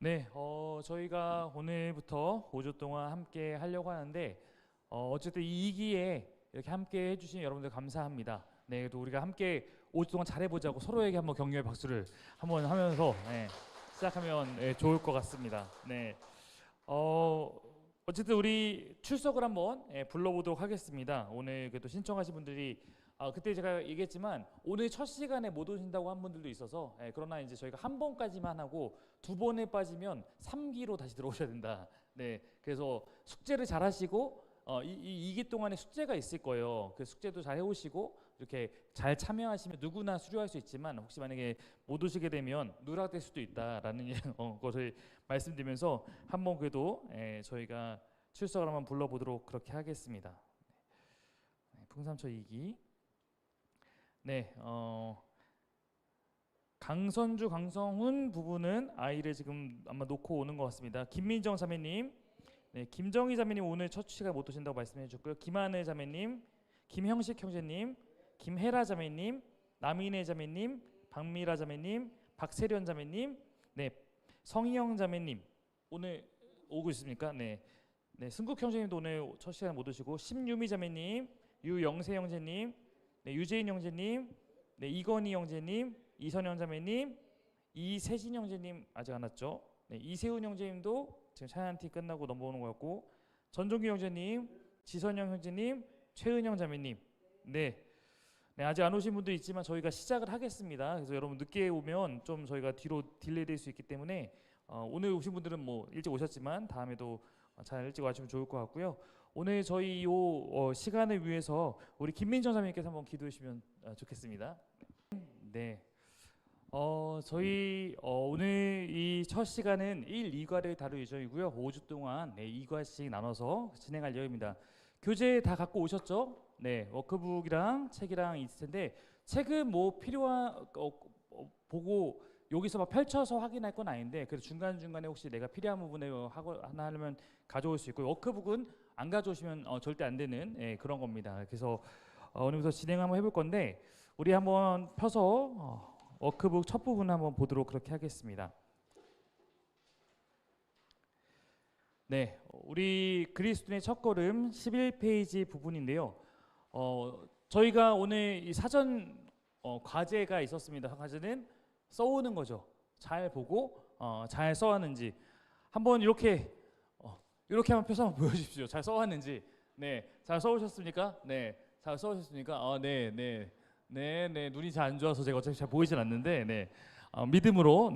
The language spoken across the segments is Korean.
네, 저희가 오늘부터 5주 동안 함께 하려고 하는데, 어쨌든 이 기회에 이렇게 함께 해주신 여러분들 감사합니다. 네, 또 우리가 함께 5주 동안 잘해보자고 서로에게 한번 격려의 박수를 한번 하면서 시작하면 좋을 것 같습니다. 네, 어, 어쨌든 우리 출석을 한번 불러보도록 하겠습니다. 오늘 그래도 신청하신 분들이 그때 제가 얘기했지만 오늘 첫 시간에 못 오신다고 한 분들도 있어서 그러나 이제 저희가 한 번까지만 하고 두 번에 빠지면 3기로 다시 들어오셔야 된다. 네, 그래서 숙제를 잘 하시고 이 2기 동안에 숙제가 있을 거예요. 그 숙제도 잘 해오시고 이렇게 잘 참여하시면 누구나 수료할 수 있지만 혹시 만약에 못 오시게 되면 누락될 수도 있다라는 것을 말씀드리면서 한번 그래도 저희가 출석을 한번 불러보도록 그렇게 하겠습니다. 네, 풍삼초 2기. 네, 강선주, 강성훈 부부는 아이를 지금 아마 놓고 오는 것 같습니다. 김민정 자매님, 네, 김정희 자매님 오늘 첫 시간 못 오신다고 말씀해 주셨고요. 김하늘 자매님, 김형식 형제님, 김혜라 자매님, 남인혜 자매님, 박미라 자매님, 박세련 자매님, 네, 성희영 자매님 오늘 오고 있습니까? 네, 네, 승국 형제님도 오늘 첫 시간 못 오시고 심유미 자매님, 유영세 형제님, 네, 유재인 형제님, 네, 이건희 형제님, 이선영 자매님, 이세진 형제님 아직 안 왔죠? 네, 이세훈 형제님도 지금 찬양티 끝나고 넘어오는 것 같고 전종기 형제님, 지선영 형제님, 최은영 자매님, 네, 네, 아직 안 오신 분도 있지만 저희가 시작을 하겠습니다. 그래서 여러분 늦게 오면 좀 저희가 뒤로 딜레이 될 수 있기 때문에 오늘 오신 분들은 뭐 일찍 오셨지만 다음에도 잘 일찍 와주시면 좋을 것 같고요. 오늘 저희 요 시간을 위해서 우리 김민정 자매님께서 한번 기도해 주시면 좋겠습니다. 네. 저희 오늘 이 첫 시간은 1, 2과를 다룰 예정이고요. 5주 동안 2과씩 나눠서 진행할 예정입니다. 교재 다 갖고 오셨죠? 네, 워크북이랑 책이랑 있을 텐데 책은 뭐 필요한 보고 여기서 막 펼쳐서 확인할 건 아닌데 그래도 중간중간에 혹시 내가 필요한 부분에 하나 하려면 가져올 수 있고 워크북은 안 가져오시면 절대 안 되는 그런 겁니다. 그래서 오늘부터 진행 한번 해볼 건데 우리 한번 펴서 워크북 첫 부분 한번 보도록 그렇게 하겠습니다. 네, 우리 그리스도인의 첫걸음 11페이지 부분인데요. 저희가 오늘 이 사전 과제가 있었습니다. 과제는 써오는 거죠. 잘 보고 잘 써왔는지 한번 이렇게 한번 펴서 한번 보여주십시오. 잘 써왔는지. 네, 잘 써오셨습니까? 네, 잘 써오셨습니까? 네, 네, 네, 네. 눈이 잘 안 좋아서 제가 어차피 잘 보이진 않는데, 네. 믿음으로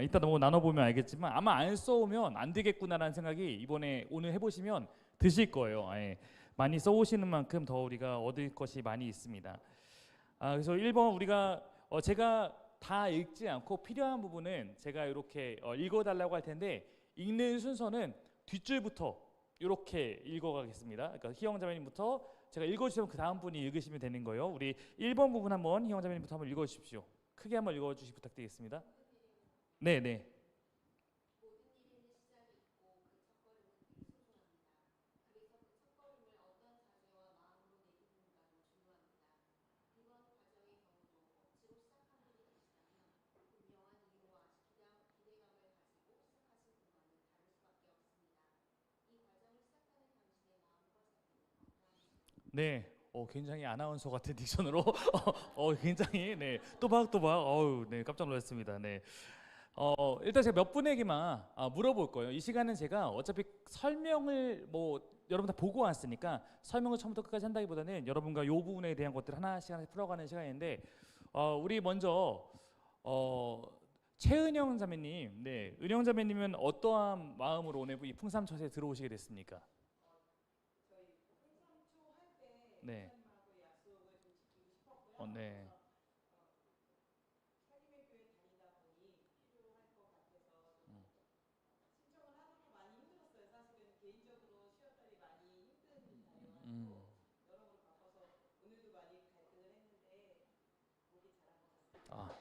이따 너무 나눠보면 알겠지만 아마 안 써오면 안 되겠구나라는 생각이 이번에 오늘 해보시면 드실 거예요. 많이 써오시는 만큼 더 우리가 얻을 것이 많이 있습니다. 그래서 1번 우리가 제가 다 읽지 않고 필요한 부분은 제가 이렇게 읽어달라고 할 텐데 읽는 순서는 뒷줄부터 이렇게 읽어가겠습니다. 그러니까 희영자매님부터 제가 읽어주시면 그 다음 분이 읽으시면 되는 거예요. 우리 1번 부분 한번 희영자매님부터 한번 읽어주십시오. 크게 한번 읽어주시 부탁드리겠습니다. 네, 네. 네. 굉장히 아나운서 같은 딕션으로 굉장히 또박또박 네, 깜짝 놀랐습니다. 네. 일단 제가 몇 분에게만 물어볼 거예요. 이 시간은 제가 어차피 설명을 뭐 여러분 다 보고 왔으니까 설명을 처음부터 끝까지 한다기보다는 여러분과 요 부분에 대한 것들 하나씩 하나씩 풀어가는 시간인데 우리 먼저 최은영 자매님, 네, 은영 자매님은 어떠한 마음으로 오늘 이 풍삼철에 들어오시게 됐습니까? 네, 네. 음.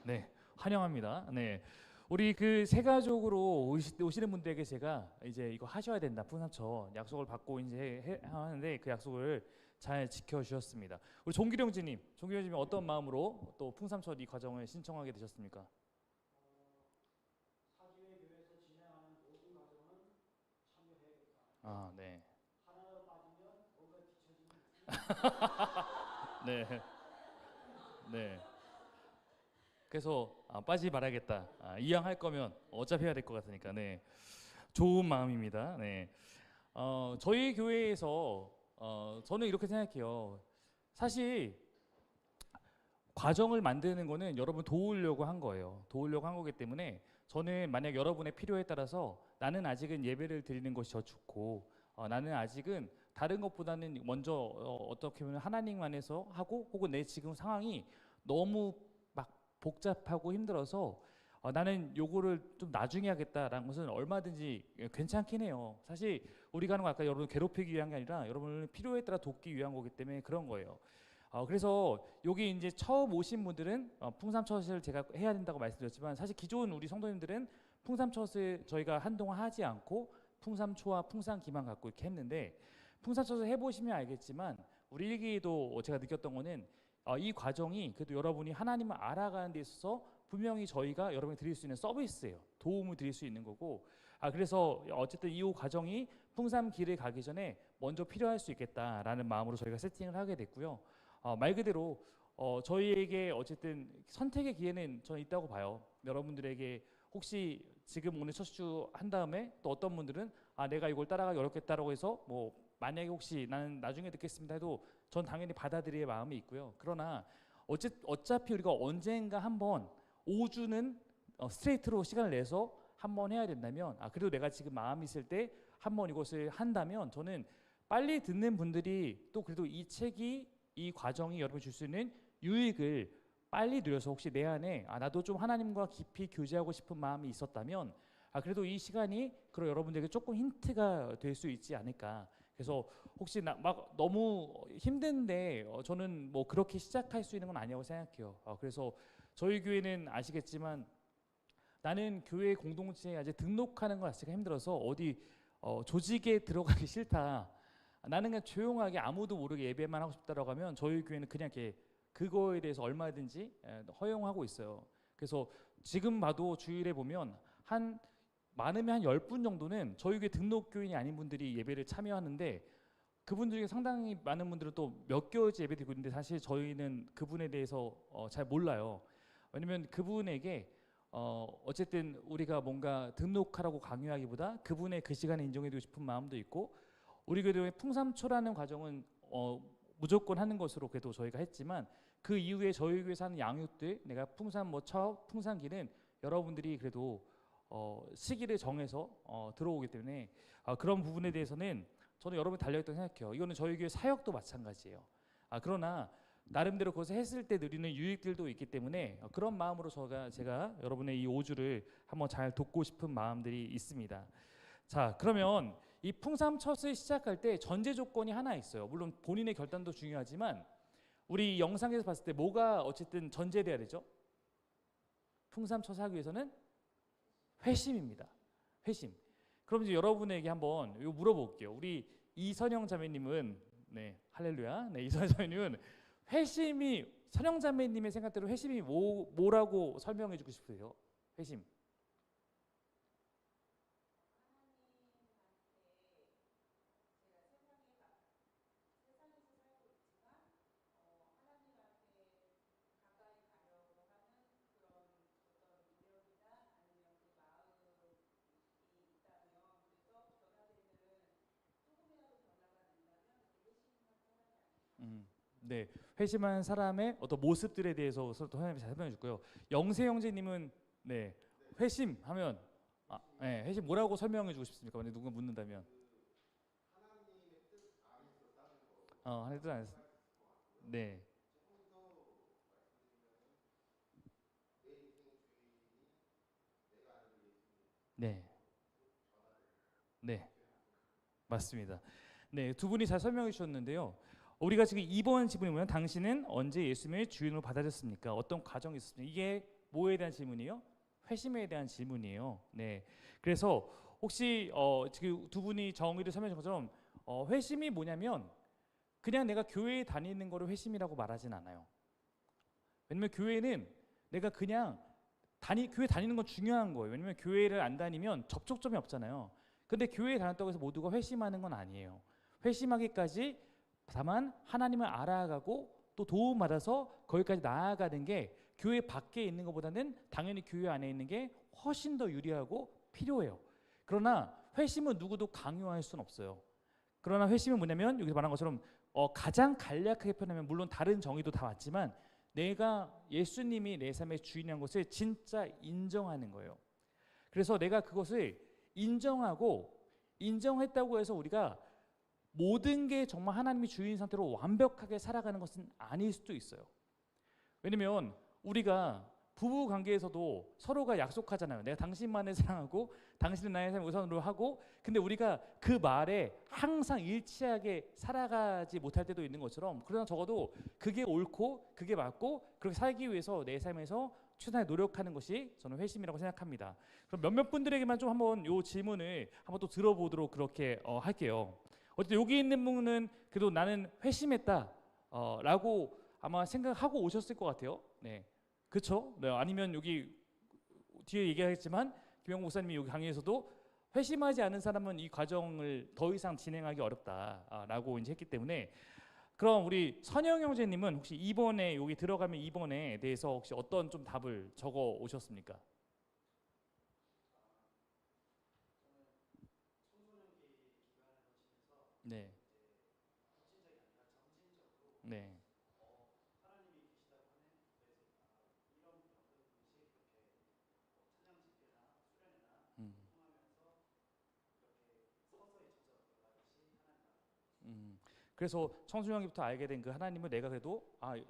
네. 환영합니다. 네. 우리 그 세 가족으로 오시는 분들에게 제가 이제 이거 하셔야 된다. 풍삼처 약속을 받고 이제 하는데 그 약속을 잘 지켜 주셨습니다. 우리 종기령지님 어떤 마음으로 또 풍삼처 이 과정을 신청하게 되셨습니까? 아, 네. 네. 네. 그래서 빠지지 말아야겠다. 이왕 할 거면 어차피 해야 될 것 같으니까. 네. 좋은 마음입니다. 네. 저희 교회에서 저는 이렇게 생각해요. 사실 과정을 만드는 거는 여러분 도우려고 한 거예요. 도우려고 한 거기 때문에 저는 만약 여러분의 필요에 따라서 나는 아직은 예배를 드리는 것이 더 좋고 나는 아직은 다른 것보다는 먼저 어떻게 보면 하나님 안에서 하고 혹은 내 지금 상황이 너무 막 복잡하고 힘들어서 나는 요거를 좀 나중에 하겠다라는 것은 얼마든지 괜찮긴 해요. 사실 우리가 하는 거 아까 여러분 괴롭히기 위한 게 아니라 여러분을 필요에 따라 돕기 위한 거기 때문에 그런 거예요. 그래서 여기 이제 처음 오신 분들은 풍삼철을 제가 해야 된다고 말씀드렸지만 사실 기존 우리 성도님들은 풍삼철을 저희가 한동안 하지 않고 풍삼초와 풍삼기만 갖고 이렇게 했는데 풍삼철을 해보시면 알겠지만 우리 일기도 제가 느꼈던 거는 이 과정이 그래도 여러분이 하나님을 알아가는 데 있어서 분명히 저희가 여러분이 드릴 수 있는 서비스예요. 도움을 드릴 수 있는 거고 그래서 어쨌든 이 과정이 풍삼길을 가기 전에 먼저 필요할 수 있겠다라는 마음으로 저희가 세팅을 하게 됐고요. 말 그대로 저희에게 어쨌든 선택의 기회는 저는 있다고 봐요. 여러분들에게 혹시 지금 오늘 첫 주 한 다음에 또 어떤 분들은 내가 이걸 따라가기 어렵겠다라고 해서 뭐 만약에 혹시 나는 나중에 듣겠습니다 해도 전 당연히 받아들일 마음이 있고요. 그러나 어차피 우리가 언젠가 한번 5주는 스트레이트로 시간을 내서 한번 해야 된다면 그래도 내가 지금 마음이 있을 때 한번 이것을 한다면 저는 빨리 듣는 분들이 또 그래도 이 책이 이 과정이 여러분 줄 수 있는 유익을 빨리 누려서 혹시 내 안에 나도 좀 하나님과 깊이 교제하고 싶은 마음이 있었다면 그래도 이 시간이 그럼 여러분들에게 조금 힌트가 될 수 있지 않을까. 그래서 혹시 막 너무 힘든데 저는 뭐 그렇게 시작할 수 있는 건 아니라고 생각해요. 그래서 저희 교회는 아시겠지만 나는 교회 공동체에 아직 등록하는 것 자체가 힘들어서 어디 조직에 들어가기 싫다. 나는 그냥 조용하게 아무도 모르게 예배만 하고 싶다라고 하면 저희 교회는 그냥 이렇게 그거에 대해서 얼마든지 허용하고 있어요. 그래서 지금 봐도 주일에 보면 한 많으면 한 10분 정도는 저희 교회 등록 교인이 아닌 분들이 예배를 참여하는데 그분들 중에 상당히 많은 분들은 또 몇 개월째 예배 드리고 있는데 사실 저희는 그분에 대해서 잘 몰라요. 왜냐면 그분에게 어쨌든 우리가 뭔가 등록하라고 강요하기보다 그분의 그 시간에 인정해주고 싶은 마음도 있고 우리 교회의 풍삼초라는 과정은 무조건 하는 것으로 그래도 저희가 했지만 그 이후에 저희 교회에서 하는 양육들 내가 풍삼기는 여러분들이 그래도 시기를 정해서 들어오기 때문에 그런 부분에 대해서는 저는 여러분이 달려있다고 생각해요. 이거는 저희 교회 사역도 마찬가지예요. 그러나 나름대로 그것을 했을 때 누리는 유익들도 있기 때문에 그런 마음으로 제가 여러분의 이 5주를 한번 잘 돕고 싶은 마음들이 있습니다. 자, 그러면 이 풍삼철을 시작할 때 전제 조건이 하나 있어요. 물론 본인의 결단도 중요하지만 우리 영상에서 봤을 때 뭐가 어쨌든 전제돼야 되죠? 풍삼철 하기 위해서는 회심입니다. 회심. 그럼 이제 여러분에게 한번 이거 물어볼게요. 우리 이선영 자매님은 할렐루야. 이선영 자매님은 회심이 선영 자매님의 생각대로 회심이 뭐라고 설명해주고 싶으세요? 회심. 네, 회심한 사람의 어떤 모습들에 대해서 또 하나님이 잘 설명해 줬고요. 영세 형제님은 회심하면 회심 뭐라고 설명해 주고 싶습니까? 만약 누가 묻는다면 하나님 뜻 안에서 네, 네, 네, 맞습니다. 네, 두 분이 잘 설명해 주셨는데요. 우리가 지금 2번 질문이 뭐냐면 당신은 언제 예수님의 주인으로 받아들였습니까? 어떤 과정이 있었습니까? 이게 뭐에 대한 질문이에요? 회심에 대한 질문이에요. 네, 그래서 혹시 지금 두 분이 정의를 설명해 준 것처럼 회심이 뭐냐면 그냥 내가 교회에 다니는 거를 회심이라고 말하진 않아요. 왜냐면 교회는 내가 그냥 교회 다니는 건 중요한 거예요. 왜냐면 교회를 안 다니면 접촉점이 없잖아요. 근데 교회에 다녔다고 해서 모두가 회심하는 건 아니에요. 회심하기까지 다만 하나님을 알아가고 또 도움받아서 거기까지 나아가는 게 교회 밖에 있는 것보다는 당연히 교회 안에 있는 게 훨씬 더 유리하고 필요해요. 그러나 회심은 누구도 강요할 수는 없어요. 그러나 회심은 뭐냐면 여기서 말한 것처럼 가장 간략하게 표현하면 물론 다른 정의도 다 맞지만 내가 예수님이 내 삶의 주인이라는 것을 진짜 인정하는 거예요. 그래서 내가 그것을 인정했다고 해서 우리가 모든 게 정말 하나님이 주인 상태로 완벽하게 살아가는 것은 아닐 수도 있어요. 왜냐면 우리가 부부 관계에서도 서로가 약속하잖아요. 내가 당신만을 사랑하고 당신은 나의 삶을 우선으로 하고, 근데 우리가 그 말에 항상 일치하게 살아가지 못할 때도 있는 것처럼, 그러나 적어도 그게 옳고 그게 맞고 그렇게 살기 위해서 내 삶에서 최선을 노력하는 것이 저는 회심이라고 생각합니다. 그럼 몇몇 분들에게만 좀 한번 이 질문을 한번 또 들어보도록 그렇게 할게요. 어쨌든 여기 있는 분은 그래도 나는 회심했다 라고 아마 생각하고 오셨을 것 같아요. 네, 그렇죠? 네, 아니면 여기 뒤에 얘기하겠지만 김영국 목사님이 여기 강의에서도 회심하지 않은 사람은 이 과정을 더 이상 진행하기 어렵다라고 이제 했기 때문에, 그럼 우리 선영 형제님은 혹시 이번에 여기 들어가면 이번에 대해서 혹시 어떤 좀 답을 적어 오셨습니까? 네, 네, 음, 그래서 청소년기부터 알게 된 그 하나님을 내가 그래도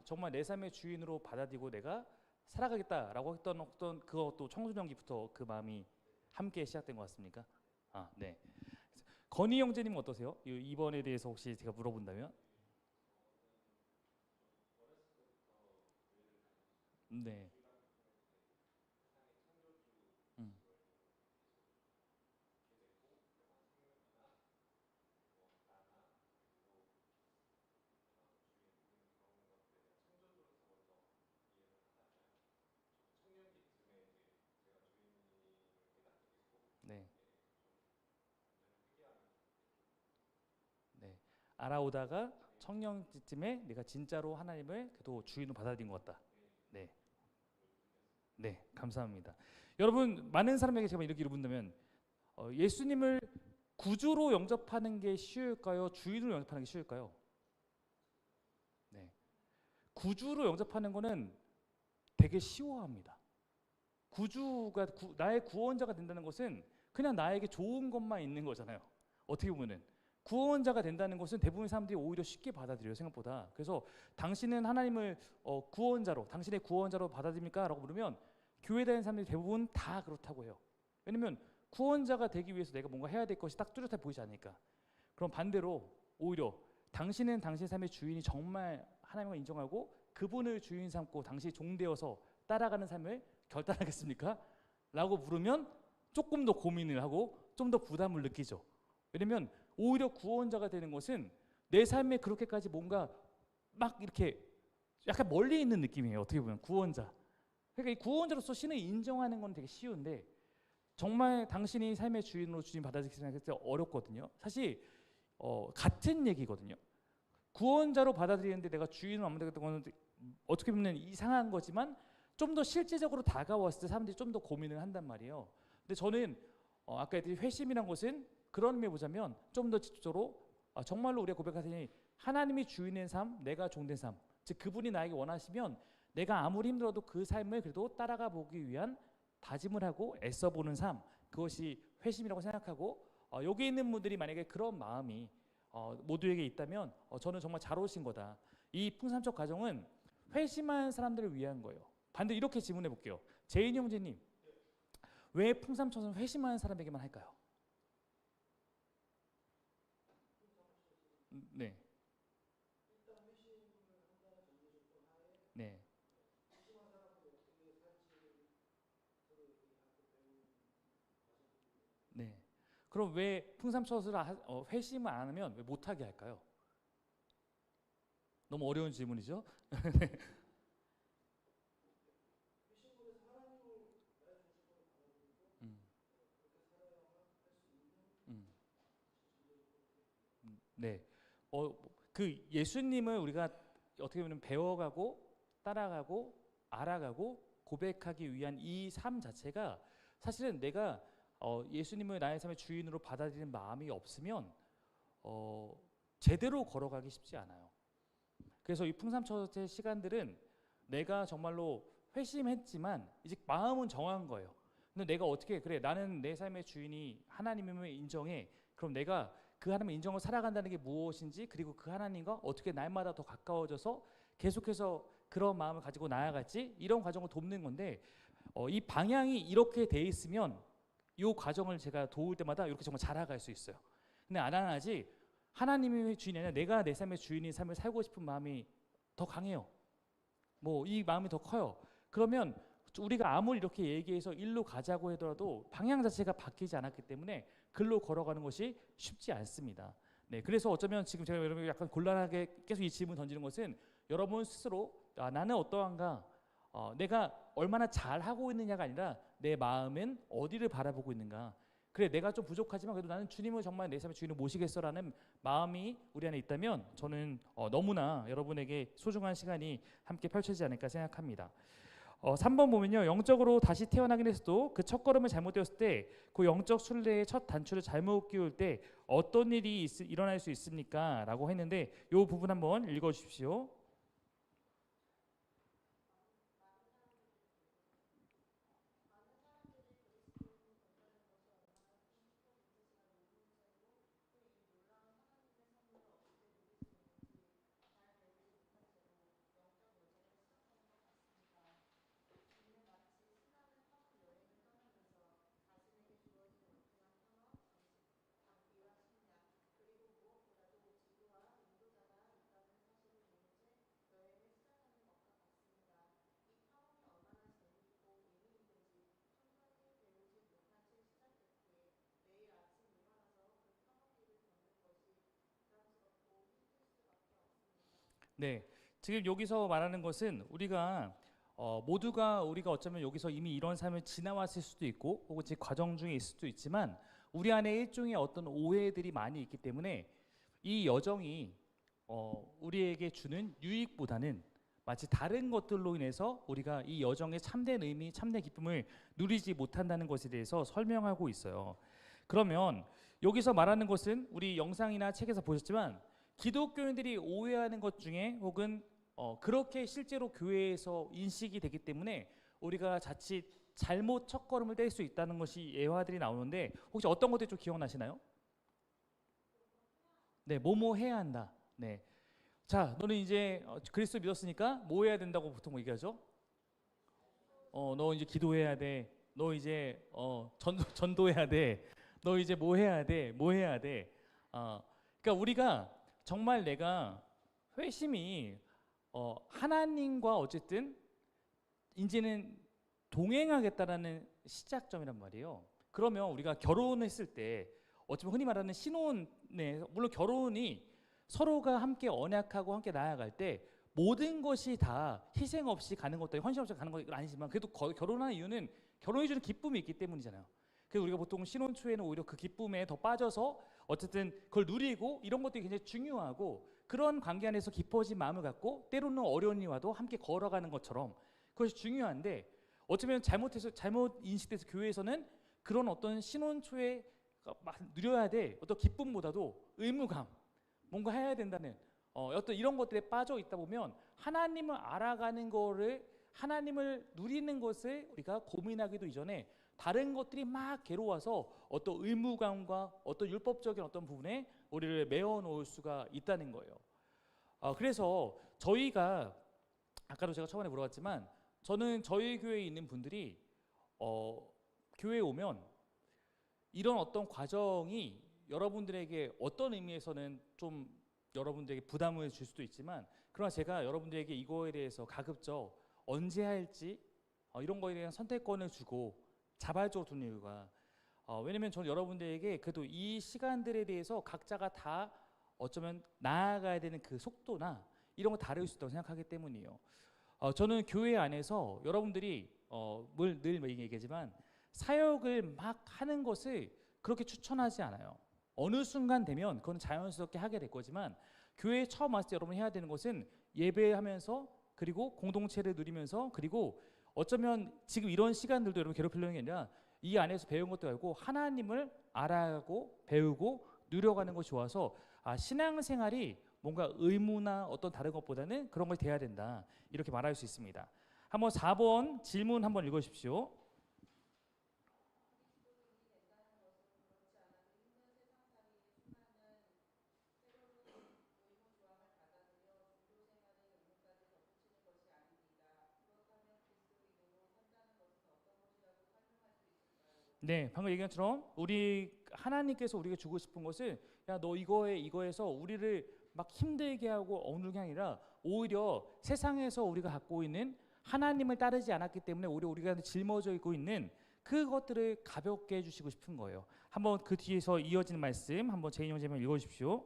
정말 내 삶의 주인으로 받아들이고 내가 살아가겠다라고 했던 어떤 그것도 청소년기부터 그 마음이 함께 시작된 것 같습니까? 네. 건희 형제님은 어떠세요? 이번에 대해서 혹시 제가 물어본다면? 네. 음, 네. 네. 알아오다가 청년쯤에 내가 진짜로 하나님을 그래도 주인으로 받아들인 것 같다. 네. 네. 감사합니다. 여러분, 많은 사람에게 제가 이렇게 물어본다면 예수님을 구주로 영접하는 게 쉬울까요? 주인으로 영접하는 게 쉬울까요? 네. 구주로 영접하는 거는 되게 쉬워합니다. 나의 구원자가 된다는 것은 그냥 나에게 좋은 것만 있는 거잖아요. 어떻게 보면은 구원자가 된다는 것은 대부분 사람들이 오히려 쉽게 받아들여요, 생각보다. 그래서 당신은 하나님을 당신의 구원자로 받아들입니까? 라고 물으면 교회 다니는 사람들이 대부분 다 그렇다고 해요. 왜냐면 구원자가 되기 위해서 내가 뭔가 해야 될 것이 딱 뚜렷해 보이지 않으니까. 그럼 반대로 오히려 당신은 당신의 삶의 주인이 정말 하나님을 인정하고 그분을 주인 삼고 당신이 종되어서 따라가는 삶을 결단하겠습니까? 라고 물으면 조금 더 고민을 하고 좀 더 부담을 느끼죠. 왜냐면 오히려 구원자가 되는 것은 내 삶에 그렇게까지 뭔가 막 이렇게 약간 멀리 있는 느낌이에요. 어떻게 보면 구원자. 그러니까 이 구원자로서 신을 인정하는 건 되게 쉬운데 정말 당신이 삶의 주인으로 주님 받아들이기 생각할 때 어렵거든요. 사실 같은 얘기거든요. 구원자로 받아들이는데 내가 주인으로 안 받아들였던 거는 어떻게 보면 이상한 거지만 좀 더 실제적으로 다가왔을 때 사람들이 좀 더 고민을 한단 말이에요. 근데 저는 아까 했듯이 회심이란 것은 그런 의미에 보자면 좀 더 직접적으로 정말로 우리가 고백하더니 하나님이 주인인 삶, 내가 종된 삶, 즉 그분이 나에게 원하시면 내가 아무리 힘들어도 그 삶을 그래도 따라가 보기 위한 다짐을 하고 애써보는 삶, 그것이 회심이라고 생각하고 여기 있는 분들이 만약에 그런 마음이 모두에게 있다면 저는 정말 잘 오신 거다. 이 풍삼적 과정은 회심한 사람들을 위한 거예요. 반대 이렇게 질문해 볼게요. 제인 형제님, 왜 풍삼천은 회심한 사람에게만 할까요? 네, 네, 네. 그럼 왜 풍삼천을 회심을 안 하면 왜 못하게 할까요? 너무 어려운 질문이죠? 음, 음. 네. 그 예수님을 우리가 어떻게 보면 배워가고 따라가고 알아가고 고백하기 위한 이 삶 자체가 사실은 내가 예수님을 나의 삶의 주인으로 받아들이는 마음이 없으면 제대로 걸어가기 쉽지 않아요. 그래서 이 풍삼처의 시간들은 내가 정말로 회심했지만 이제 마음은 정한 거예요. 근데 내가 어떻게 그래 나는 내 삶의 주인이 하나님임을 인정해. 그럼 내가 그 하나님의 인정을 살아간다는 게 무엇인지 그리고 그 하나님과 어떻게 날마다 더 가까워져서 계속해서 그런 마음을 가지고 나아갈지 이런 과정을 돕는 건데 이 방향이 이렇게 돼 있으면 이 과정을 제가 도울 때마다 이렇게 정말 자라갈 수 있어요. 근데 안 하지 하나님의 주인이 아니라 내가 내 삶의 주인인 삶을 살고 싶은 마음이 더 강해요. 뭐 이 마음이 더 커요. 그러면 우리가 아무리 이렇게 얘기해서 일로 가자고 하더라도 방향 자체가 바뀌지 않았기 때문에 글로 걸어가는 것이 쉽지 않습니다. 네, 그래서 어쩌면 지금 제가 여러분 약간 곤란하게 계속 이 질문 던지는 것은 여러분 스스로 나는 어떠한가, 내가 얼마나 잘 하고 있느냐가 아니라 내 마음은 어디를 바라보고 있는가. 그래 내가 좀 부족하지만 그래도 나는 주님을 정말 내 삶의 주인을 모시겠어라는 마음이 우리 안에 있다면 저는 너무나 여러분에게 소중한 시간이 함께 펼쳐지지 않을까 생각합니다. 3번 보면요, 영적으로 다시 태어나긴 했어도 그 첫걸음을 잘못되었을 때 그 영적 순례의 첫 단추를 잘못 끼울 때 어떤 일이 일어날 수 있습니까? 라고 했는데 이 부분 한번 읽어주십시오. 네, 지금 여기서 말하는 것은 우리가 모두가 우리가 어쩌면 여기서 이미 이런 삶을 지나왔을 수도 있고 혹은 지금 과정 중에 있을 수도 있지만 우리 안에 일종의 어떤 오해들이 많이 있기 때문에 이 여정이 우리에게 주는 유익보다는 마치 다른 것들로 인해서 우리가 이 여정의 참된 의미, 참된 기쁨을 누리지 못한다는 것에 대해서 설명하고 있어요. 그러면 여기서 말하는 것은 우리 영상이나 책에서 보셨지만 기독교인들이 오해하는 것 중에 혹은 그렇게 실제로 교회에서 인식이 되기 때문에 우리가 자칫 잘못 첫걸음을 뗄 수 있다는 것이 예화들이 나오는데 혹시 어떤 것들이 좀 기억나시나요? 네, 뭐뭐 해야 한다. 네, 자, 너는 이제 그리스도 믿었으니까 뭐 해야 된다고 보통 얘기하죠? 너 이제 기도해야 돼. 너 이제 전도해야 돼. 너 이제 뭐 해야 돼? 뭐 해야 돼? 그러니까 우리가 정말 내가 회심이 하나님과 어쨌든 이제는 동행하겠다라는 시작점이란 말이에요. 그러면 우리가 결혼했을 때 어쩌면 흔히 말하는 신혼에 물론 결혼이 서로가 함께 언약하고 함께 나아갈 때 모든 것이 다 희생 없이 가는 것도 헌신 없이 가는 건 아니지만 그래도 결혼하는 이유는 결혼해 주는 기쁨이 있기 때문이잖아요. 그래서 우리가 보통 신혼 초에는 오히려 그 기쁨에 더 빠져서 어쨌든 그걸 누리고 이런 것들이 굉장히 중요하고 그런 관계 안에서 깊어진 마음을 갖고 때로는 어려운 일이 와도 함께 걸어가는 것처럼 그것이 중요한데 어쩌면 잘못 인식돼서 교회에서는 그런 어떤 신혼 초에 누려야 될 어떤 기쁨보다도 의무감 뭔가 해야 된다는 어떤 이런 것들에 빠져 있다 보면 하나님을 알아가는 거를 하나님을 누리는 것을 우리가 고민하기도 이전에 다른 것들이 막 괴로워서 어떤 의무감과 어떤 율법적인 어떤 부분에 우리를 메워 놓을 수가 있다는 거예요. 그래서 저희가 아까도 제가 처음에 물어봤지만 저는 저희 교회에 있는 분들이 교회에 오면 이런 어떤 과정이 여러분들에게 어떤 의미에서는 좀 여러분들에게 부담을 줄 수도 있지만 그러나 제가 여러분들에게 이거에 대해서 가급적 언제 할지 이런 거에 대한 선택권을 주고 자발적으로 두는 이유가 왜냐면 저는 여러분들에게 그래도 이 시간들에 대해서 각자가 다 어쩌면 나아가야 되는 그 속도나 이런 거 다를 수 있다고 생각하기 때문이에요. 저는 교회 안에서 여러분들이 늘 얘기하지만 사역을 막 하는 것을 그렇게 추천하지 않아요. 어느 순간 되면 그건 자연스럽게 하게 될 거지만 교회에 처음 왔을 때 여러분이 해야 되는 것은 예배하면서 그리고 공동체를 누리면서 그리고 어쩌면 지금 이런 시간들도 여러분 괴롭히려는 게 아니라 이 안에서 배운 것도 알고 하나님을 알아가고 배우고 누려가는 것이 좋아서 신앙생활이 뭔가 의무나 어떤 다른 것보다는 그런 걸 돼야 된다 이렇게 말할 수 있습니다. 한번 4번 질문 한번 읽으십시오. 네, 방금 얘기한 것처럼 우리 하나님께서 우리가 주고 싶은 것은 야, 너 이거에서 우리를 막 힘들게 하고 억누르게 아니라 오히려 세상에서 우리가 갖고 있는 하나님을 따르지 않았기 때문에 오히려 우리가 짊어져 있고 있는 그것들을 가볍게 해주시고 싶은 거예요. 한번 그 뒤에서 이어지는 말씀 한번 제인용 제님 읽어주십시오.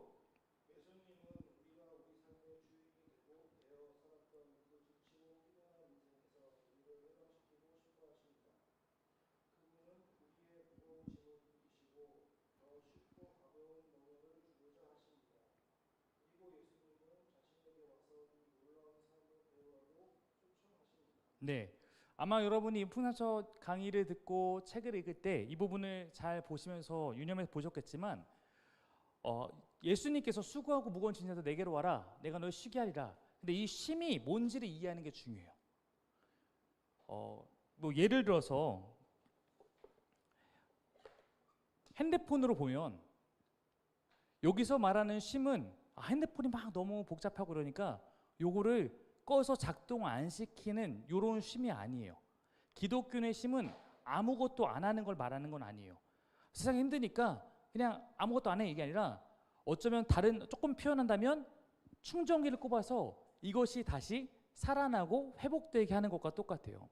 네. 아마 여러분이 풍산처 강의를 듣고 책을 읽을 때 이 부분을 잘 보시면서 유념해서 보셨겠지만 예수님께서 수고하고 무거운 짐 자들 내게로 와라 내가 너를 쉬게 하리라. 근데 이 쉼이 뭔지를 이해하는 게 중요해요. 뭐 예를 들어서 핸드폰으로 보면 여기서 말하는 쉼은 핸드폰이 막 너무 복잡하고 그러니까 요거를 꺼서 작동 안 시키는 요런 쉼이 아니에요. 기독교의 쉼은 아무것도 안 하는 걸 말하는 건 아니에요. 세상이 힘드니까 그냥 아무것도 안 해 이게 아니라 어쩌면 다른 조금 표현한다면 충전기를 꼽아서 이것이 다시 살아나고 회복되게 하는 것과 똑같아요.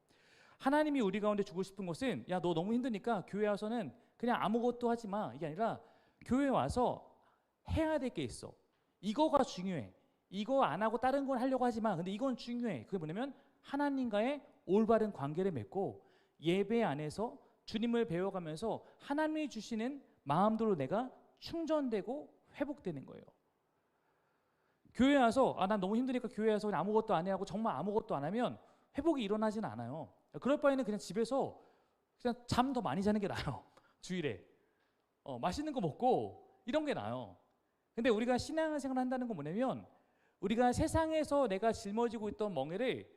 하나님이 우리 가운데 주고 싶은 것은 야, 너 너무 힘드니까 교회 와서는 그냥 아무것도 하지 마 이게 아니라 교회 와서 해야 될 게 있어. 이거가 중요해. 이거 안 하고 다른 걸 하려고 하지 마. 근데 이건 중요해. 그게 뭐냐면 하나님과의 올바른 관계를 맺고 예배 안에서 주님을 배워가면서 하나님이 주시는 마음대로 내가 충전되고 회복되는 거예요. 교회 와서 난 너무 힘드니까 교회 와서 그냥 아무것도 안 해 하고 정말 아무것도 안 하면 회복이 일어나지는 않아요. 그럴 바에는 그냥 집에서 그냥 잠 더 많이 자는 게 나아요. 주일에 맛있는 거 먹고 이런 게 나아요. 근데 우리가 신앙생활을 한다는 건 뭐냐면 우리가 세상에서 내가 짊어지고 있던 멍에를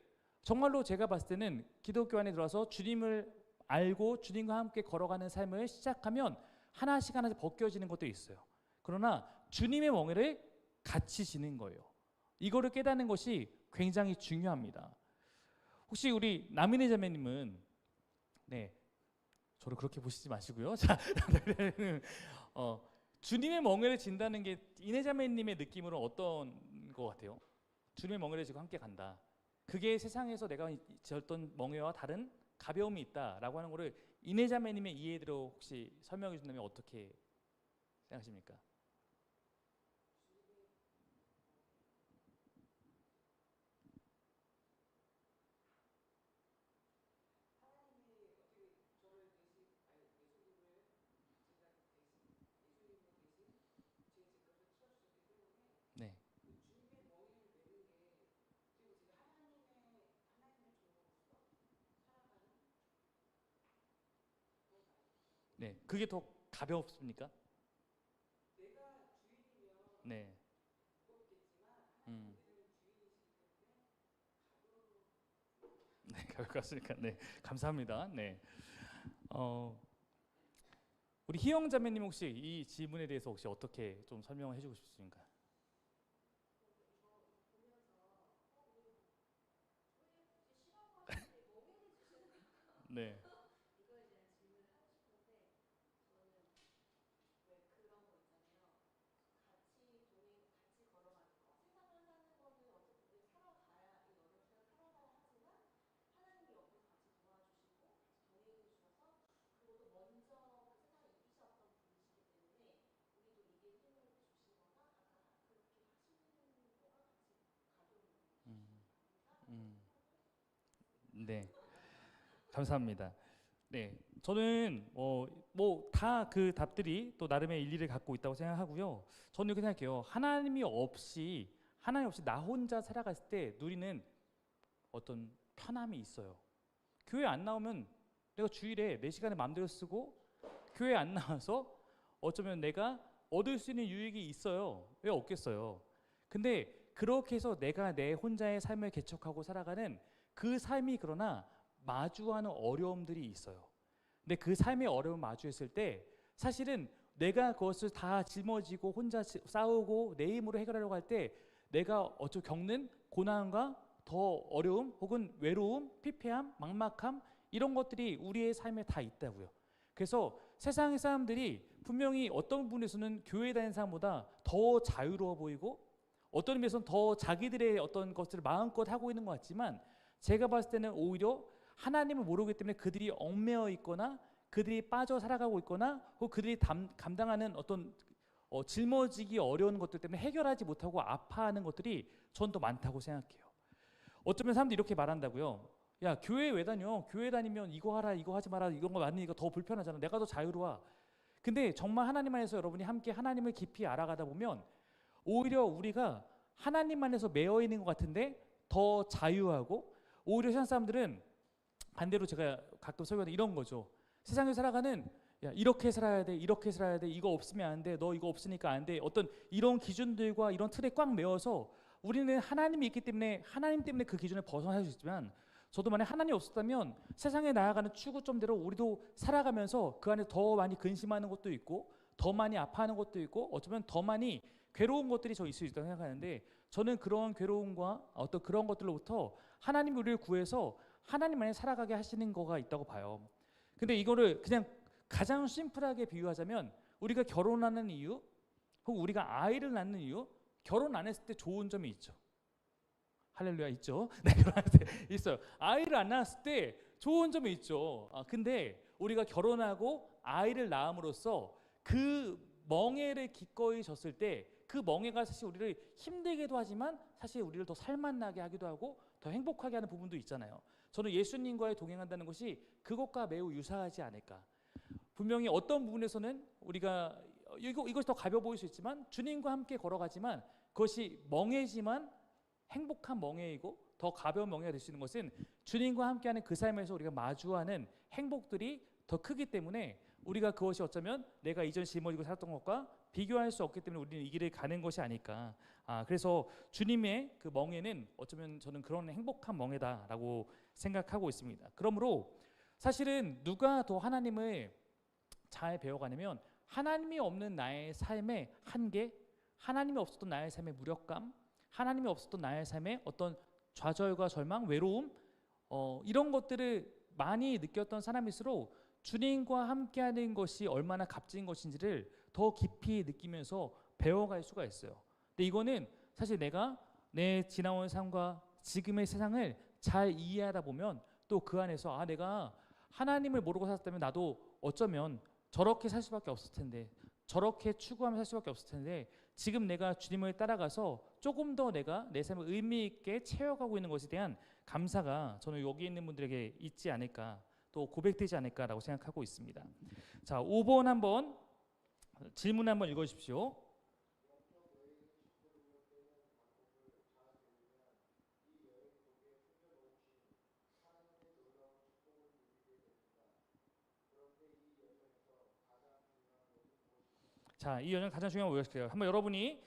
정말로 제가 봤을 때는 기독교 안에 들어와서 주님을 알고 주님과 함께 걸어가는 삶을 시작하면 하나씩 벗겨지는 것도 있어요. 그러나 주님의 멍에를 같이 지는 거예요. 이거를 깨닫는 것이 굉장히 중요합니다. 혹시 우리 남인혜 자매님은 저를 그렇게 보시지 마시고요. 자, 주님의 멍에를 진다는 게 이내 자매님의 느낌으로 어떤 것 같아요? 주님의 멍에를 지고 함께 간다. 그게 세상에서 내가 졌던 멍에와 다른 가벼움이 있다라고 하는 거를 이내 자매님의 이해대로 혹시 설명해 준다면 어떻게 생각하십니까? 네. 네. 그게 더 가볍습니까? 네. 음. 네, 가볍 같으니까. 네. 감사합니다. 네. 우리 희영 자매님 혹시 이 질문에 대해서 혹시 어떻게 좀 설명을 해주고 싶으십니까? 네. 음, 네. 감사합니다. 네, 저는 뭐 다 그 답들이 또 나름의 일리를 갖고 있다고 생각하고요. 저는 이렇게 생각해요. 하나님 없이 나 혼자 살아갔을 때 누리는 어떤 편함이 있어요. 교회 안 나오면 내가 주일에 내 시간에 마음대로 쓰고, 교회 안 나와서 어쩌면 내가 얻을 수 있는 유익이 있어요. 왜 없겠어요? 근데 그렇게 해서 내가 내 혼자의 삶을 개척하고 살아가는 그 삶이, 그러나 마주하는 어려움들이 있어요. 근데 그 삶의 어려움을 마주했을 때 사실은 내가 그것을 다 짊어지고 혼자 싸우고 내 힘으로 해결하려고 할 때 내가 겪는 고난과 더 어려움 혹은 외로움, 피폐함, 막막함, 이런 것들이 우리의 삶에 다 있다고요. 그래서 세상의 사람들이 분명히 어떤 부분에서는 교회 다니는 사람보다 더 자유로워 보이고 어떤 의미에서는 더 자기들의 어떤 것들을 마음껏 하고 있는 것 같지만, 제가 봤을 때는 오히려 하나님을 모르기 때문에 그들이 얽매여 있거나 그들이 빠져 살아가고 있거나 혹은 그들이 감당하는 어떤 짊어지기 어려운 것들 때문에 해결하지 못하고 아파하는 것들이 전 더 많다고 생각해요. 어쩌면 사람들이 이렇게 말한다고요. 야, 교회 왜 다녀? 교회 다니면 이거 하라, 이거 하지 마라, 이런 거 많으니까 더 불편하잖아. 내가 더 자유로워. 근데 정말 하나님 안에서 여러분이 함께 하나님을 깊이 알아가다 보면 오히려 우리가 하나님 안에서 매여 있는 것 같은데 더 자유하고, 오히려 세상 사람들은 반대로, 제가 가끔 설교하는 이런 거죠. 세상에 살아가는, 야, 이렇게 살아야 돼, 이렇게 살아야 돼, 이거 없으면 안 돼, 너 이거 없으니까 안 돼, 어떤 이런 기준들과 이런 틀에 꽉 매여서 우리는 하나님이 있기 때문에 하나님 때문에 그 기준을 벗어날 수 있지만, 저도 만약 하나님이 없었다면 세상에 나아가는 추구점대로 우리도 살아가면서 그 안에 더 많이 근심하는 것도 있고 더 많이 아파하는 것도 있고 어쩌면 더 많이 괴로운 것들이 저 있을 수 있다고 생각하는데, 저는 그런 괴로움과 어떤 그런 것들로부터 하나님이 우리를 구해서 하나님 안에 살아가게 하시는 거가 있다고 봐요. 근데 이거를 그냥 가장 심플하게 비유하자면, 우리가 결혼하는 이유 혹은 우리가 아이를 낳는 이유, 결혼 안 했을 때 좋은 점이 있죠. 할렐루야, 있죠. 네, 결혼할 때 있어요. 아이를 안 낳았을 때 좋은 점이 있죠. 근데 우리가 결혼하고 아이를 낳음으로써 그 멍에를 기꺼이 졌을 때 그 멍에가 사실 우리를 힘들게도 하지만 사실 우리를 더 살맛나게 하기도 하고 더 행복하게 하는 부분도 있잖아요. 저는 예수님과의 동행한다는 것이 그것과 매우 유사하지 않을까. 분명히 어떤 부분에서는 우리가 이것이 더 가벼워 보일 수 있지만 주님과 함께 걸어가지만 그것이 멍해지만 행복한 멍해이고 더 가벼운 멍해가 될 수 있는 것은 주님과 함께하는 그 삶에서 우리가 마주하는 행복들이 더 크기 때문에, 우리가 그것이 어쩌면 내가 이전 짊어지고 살았던 것과 비교할 수 없기 때문에 우리는 이 길을 가는 것이 아닐까. 그래서 주님의 그 멍에는 어쩌면 저는 그런 행복한 멍에다라고 생각하고 있습니다. 그러므로 사실은 누가 더 하나님을 잘 배워가냐면, 하나님이 없는 나의 삶의 한계, 하나님이 없었던 나의 삶의 무력감, 하나님이 없었던 나의 삶의 어떤 좌절과 절망, 외로움, 이런 것들을 많이 느꼈던 사람일수록 주님과 함께하는 것이 얼마나 값진 것인지를 더 깊이 느끼면서 배워갈 수가 있어요. 근데 이거는 사실 내가 내 지나온 삶과 지금의 세상을 잘 이해하다 보면 또 그 안에서 내가 하나님을 모르고 살았다면 나도 어쩌면 저렇게 살 수밖에 없을 텐데, 저렇게 추구하며 살 수밖에 없을 텐데, 지금 내가 주님을 따라가서 조금 더 내가 내 삶을 의미 있게 채워가고 있는 것에 대한 감사가 저는 여기 있는 분들에게 있지 않을까, 또 고백되지 않을까라고 생각하고 있습니다. 자, 5번 한번 질문 한번 읽어주십시오. 자, 이 여정 가장 중요한 거 무엇일까요? 한번 여러분이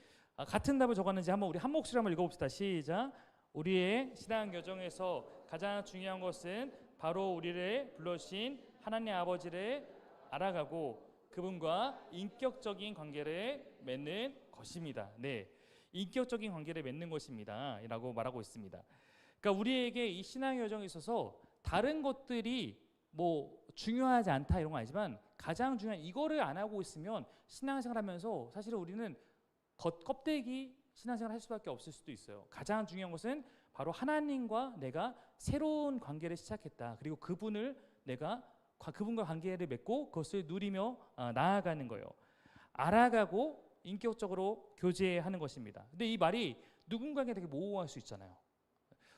같은 답을 적었는지 한번 우리 한 목소리로 한번 읽어봅시다. 시작. 우리의 신앙 여정에서 가장 중요한 것은 바로 우리를 불러주신 하나님 아버지를 알아가고 그분과 인격적인 관계를 맺는 것입니다. 네, 인격적인 관계를 맺는 것입니다 라고 말하고 있습니다. 그러니까 우리에게 이 신앙 여정에 있어서 다른 것들이 뭐 중요하지 않다 이런 건 아니지만, 가장 중요한 이거를 안 하고 있으면 신앙생활하면서 사실은 우리는 겉껍데기 신앙생활 할 수밖에 없을 수도 있어요. 가장 중요한 것은 바로 하나님과 내가 새로운 관계를 시작했다. 그리고 그분과 관계를 맺고 그것을 누리며 나아가는 거예요. 알아가고 인격적으로 교제하는 것입니다. 근데 이 말이 누군가에게 되게 모호할 수 있잖아요.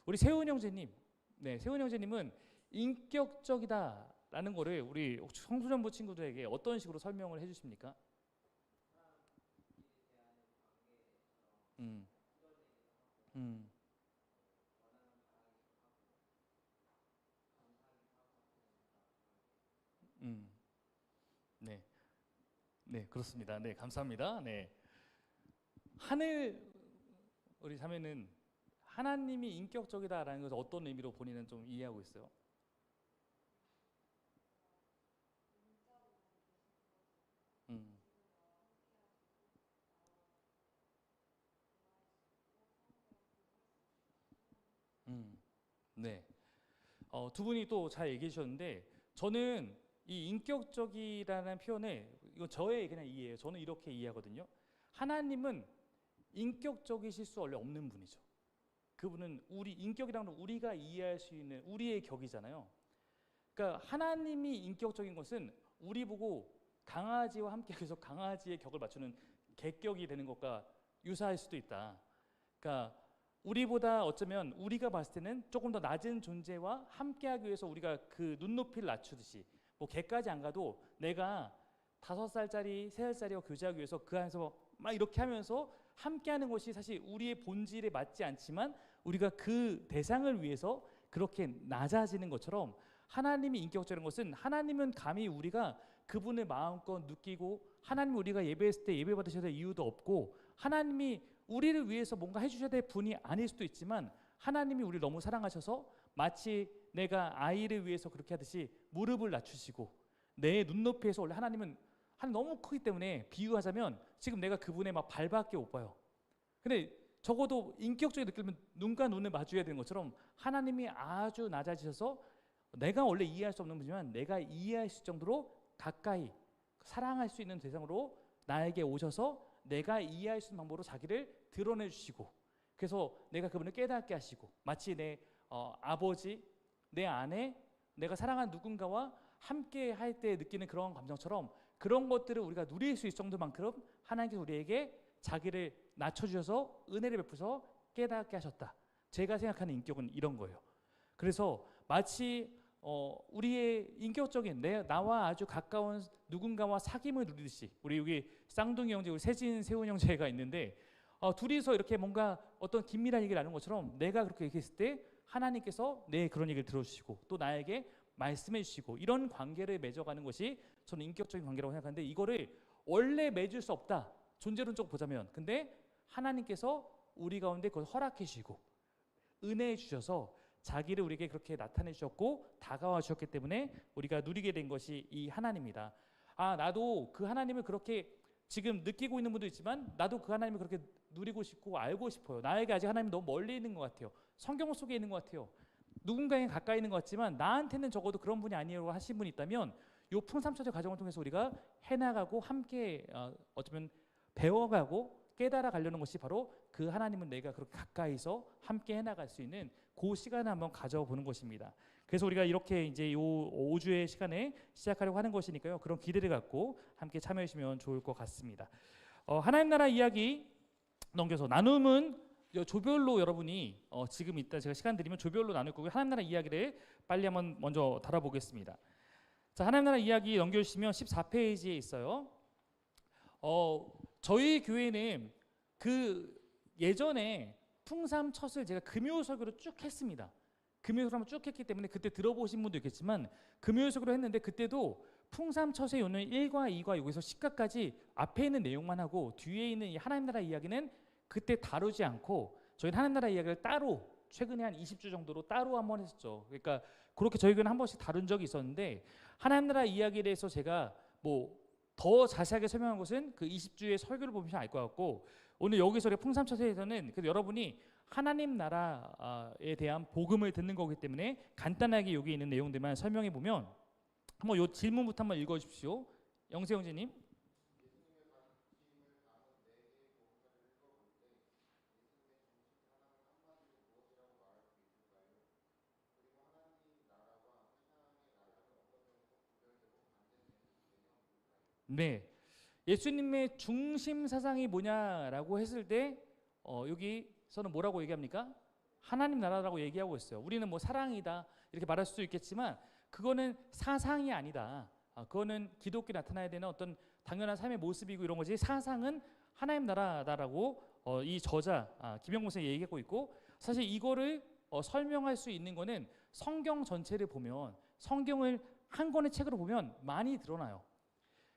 우리 세훈 형제님, 세훈 형제님은 인격적이다 라는 거를 우리 청소년부 친구들에게 어떤 식으로 설명을 해주십니까? 음, 음, 음, 네, 네, 그렇습니다. 네, 감사합니다. 네, 하늘 우리 자매는 하나님이 인격적이다라는 것을 어떤 의미로 본인은 좀 이해하고 있어요? 음, 음, 네. 두 분이 또 잘 얘기해 주셨는데 저는 이 인격적이라는 표현에 이건 저의 그냥 이해예요. 저는 이렇게 이해하거든요. 하나님은 인격적이실 수 원래 없는 분이죠. 그분은 우리 인격이라는 건 우리가 이해할 수 있는 우리의 격이잖아요. 그러니까 하나님이 인격적인 것은 우리 보고 강아지와 함께 계속 강아지의 격을 맞추는 객격이 되는 것과 유사할 수도 있다. 그러니까 우리보다 어쩌면 우리가 봤을 때는 조금 더 낮은 존재와 함께하기 위해서 우리가 그 눈높이를 낮추듯이 뭐 개까지 안 가도 내가 5살짜리, 3살짜리와 교제하기 위해서 그 안에서 막 이렇게 하면서 함께하는 것이 사실 우리의 본질에 맞지 않지만 우리가 그 대상을 위해서 그렇게 낮아지는 것처럼 하나님이 인격적인 것은 하나님은 감히 우리가 그분의 마음껏 느끼고 하나님 우리가 예배했을 때 예배 받으셔야 될 이유도 없고 하나님이 우리를 위해서 뭔가 해주셔야 될 분이 아닐 수도 있지만 하나님이 우리를 너무 사랑하셔서 마치 내가 아이를 위해서 그렇게 하듯이 무릎을 낮추시고 내 눈높이에서 원래 하나님은 너무 크기 때문에 비유하자면 지금 내가 그분의 막 발밖에 못 봐요. 근데 적어도 인격적인 느낌은 눈과 눈을 마주해야 되는 것처럼 하나님이 아주 낮아지셔서 내가 원래 이해할 수 없는 분이지만 내가 이해할 수 있을 정도로 가까이 사랑할 수 있는 대상으로 나에게 오셔서 내가 이해할 수 있는 방법으로 자기를 드러내 주시고 그래서 내가 그분을 깨닫게 하시고 마치 내 아버지, 내 아내, 내가 사랑하는 누군가와 함께 할 때 느끼는 그런 감정처럼 그런 것들을 우리가 누릴 수 있을 정도만큼 하나님께서 우리에게 자기를 낮춰주셔서 은혜를 베푸셔서 깨닫게 하셨다. 제가 생각하는 인격은 이런 거예요. 그래서 마치 우리의 인격적인 나와 아주 가까운 누군가와 사귐을 누리듯이 우리 여기 쌍둥이 형제, 우리 세진, 세훈 형제가 있는데 둘이서 이렇게 뭔가 어떤 긴밀한 얘기를 나누는 것처럼 내가 그렇게 얘기했을 때 하나님께서 내 그런 얘기를 들어주시고 또 나에게 말씀해 주시고 이런 관계를 맺어가는 것이 저는 인격적인 관계라고 생각하는데 이거를 원래 맺을 수 없다. 존재론적으로 보자면 근데 하나님께서 우리 가운데 그걸 허락해 주시고 은혜해 주셔서 자기를 우리에게 그렇게 나타내 주셨고 다가와 주셨기 때문에 우리가 누리게 된 것이 이 하나님이다. 나도 그 하나님을 그렇게 지금 느끼고 있는 분도 있지만 나도 그 하나님을 그렇게 누리고 싶고 알고 싶어요. 나에게 아직 하나님이 너무 멀리 있는 것 같아요. 성경 속에 있는 것 같아요. 누군가에게 가까이 있는 것 같지만 나한테는 적어도 그런 분이 아니라고 하신 분이 있다면 요 풍삼천의 과정을 통해서 우리가 해나가고 함께 어쩌면 배워가고 깨달아 가려는 것이 바로 그 하나님은 내가 그렇게 가까이서 함께 해나갈 수 있는 그 시간을 한번 가져보는 것입니다. 그래서 우리가 이렇게 이제 요 5주의 시간에 시작하려고 하는 것이니까요. 그런 기대를 갖고 함께 참여해 주시면 좋을 것 같습니다. 하나님 나라 이야기 넘겨서 나눔은 조별로 여러분이 지금 이따 제가 시간 드리면 조별로 나눌 거고요. 하나님 나라 이야기를 빨리 한번 먼저 다뤄보겠습니다. 자, 하나님 나라 이야기 넘겨주시면 14페이지에 있어요. 저희 교회는 그 예전에 풍삼첫을 제가 금요 설교로 쭉 했습니다. 금요 설교로 쭉 했기 때문에 그때 들어보신 분도 있겠지만 금요 설교로 했는데 그때도 풍삼첫의 요는 1과 2과 여기서 10가까지 앞에 있는 내용만 하고 뒤에 있는 이 하나님 나라 이야기는 그때 다루지 않고 저희는 하나님 나라 이야기를 따로 최근에 한 20주 정도로 따로 한번 했었죠. 그러니까 그렇게 저희 교회는 한 번씩 다룬 적이 있었는데 하나님 나라 이야기에 대해서 제가 뭐 더 자세하게 설명한 것은 그 20주의 설교를 보면 알 것 같고 오늘 여기서 풍삼처에서는 그래서 여러분이 하나님 나라에 대한 복음을 듣는 거기 때문에 간단하게 여기 있는 내용들만 설명해 보면 한번 요 질문부터 한번 읽어 주십시오. 영세 형제님. 네. 예수님의 중심 사상이 뭐냐라고 했을 때 여기서는 뭐라고 얘기합니까? 하나님 나라라고 얘기하고 있어요. 우리는 뭐 사랑이다 이렇게 말할 수도 있겠지만 그거는 사상이 아니다. 그거는 기독교 나타나야 되는 어떤 당연한 삶의 모습이고 이런 거지 사상은 하나님 나라다라고 이 저자 김영곤 선생이 얘기하고 있고, 사실 이거를 설명할 수 있는 거는 성경 전체를 보면, 성경을 한 권의 책으로 보면 많이 드러나요.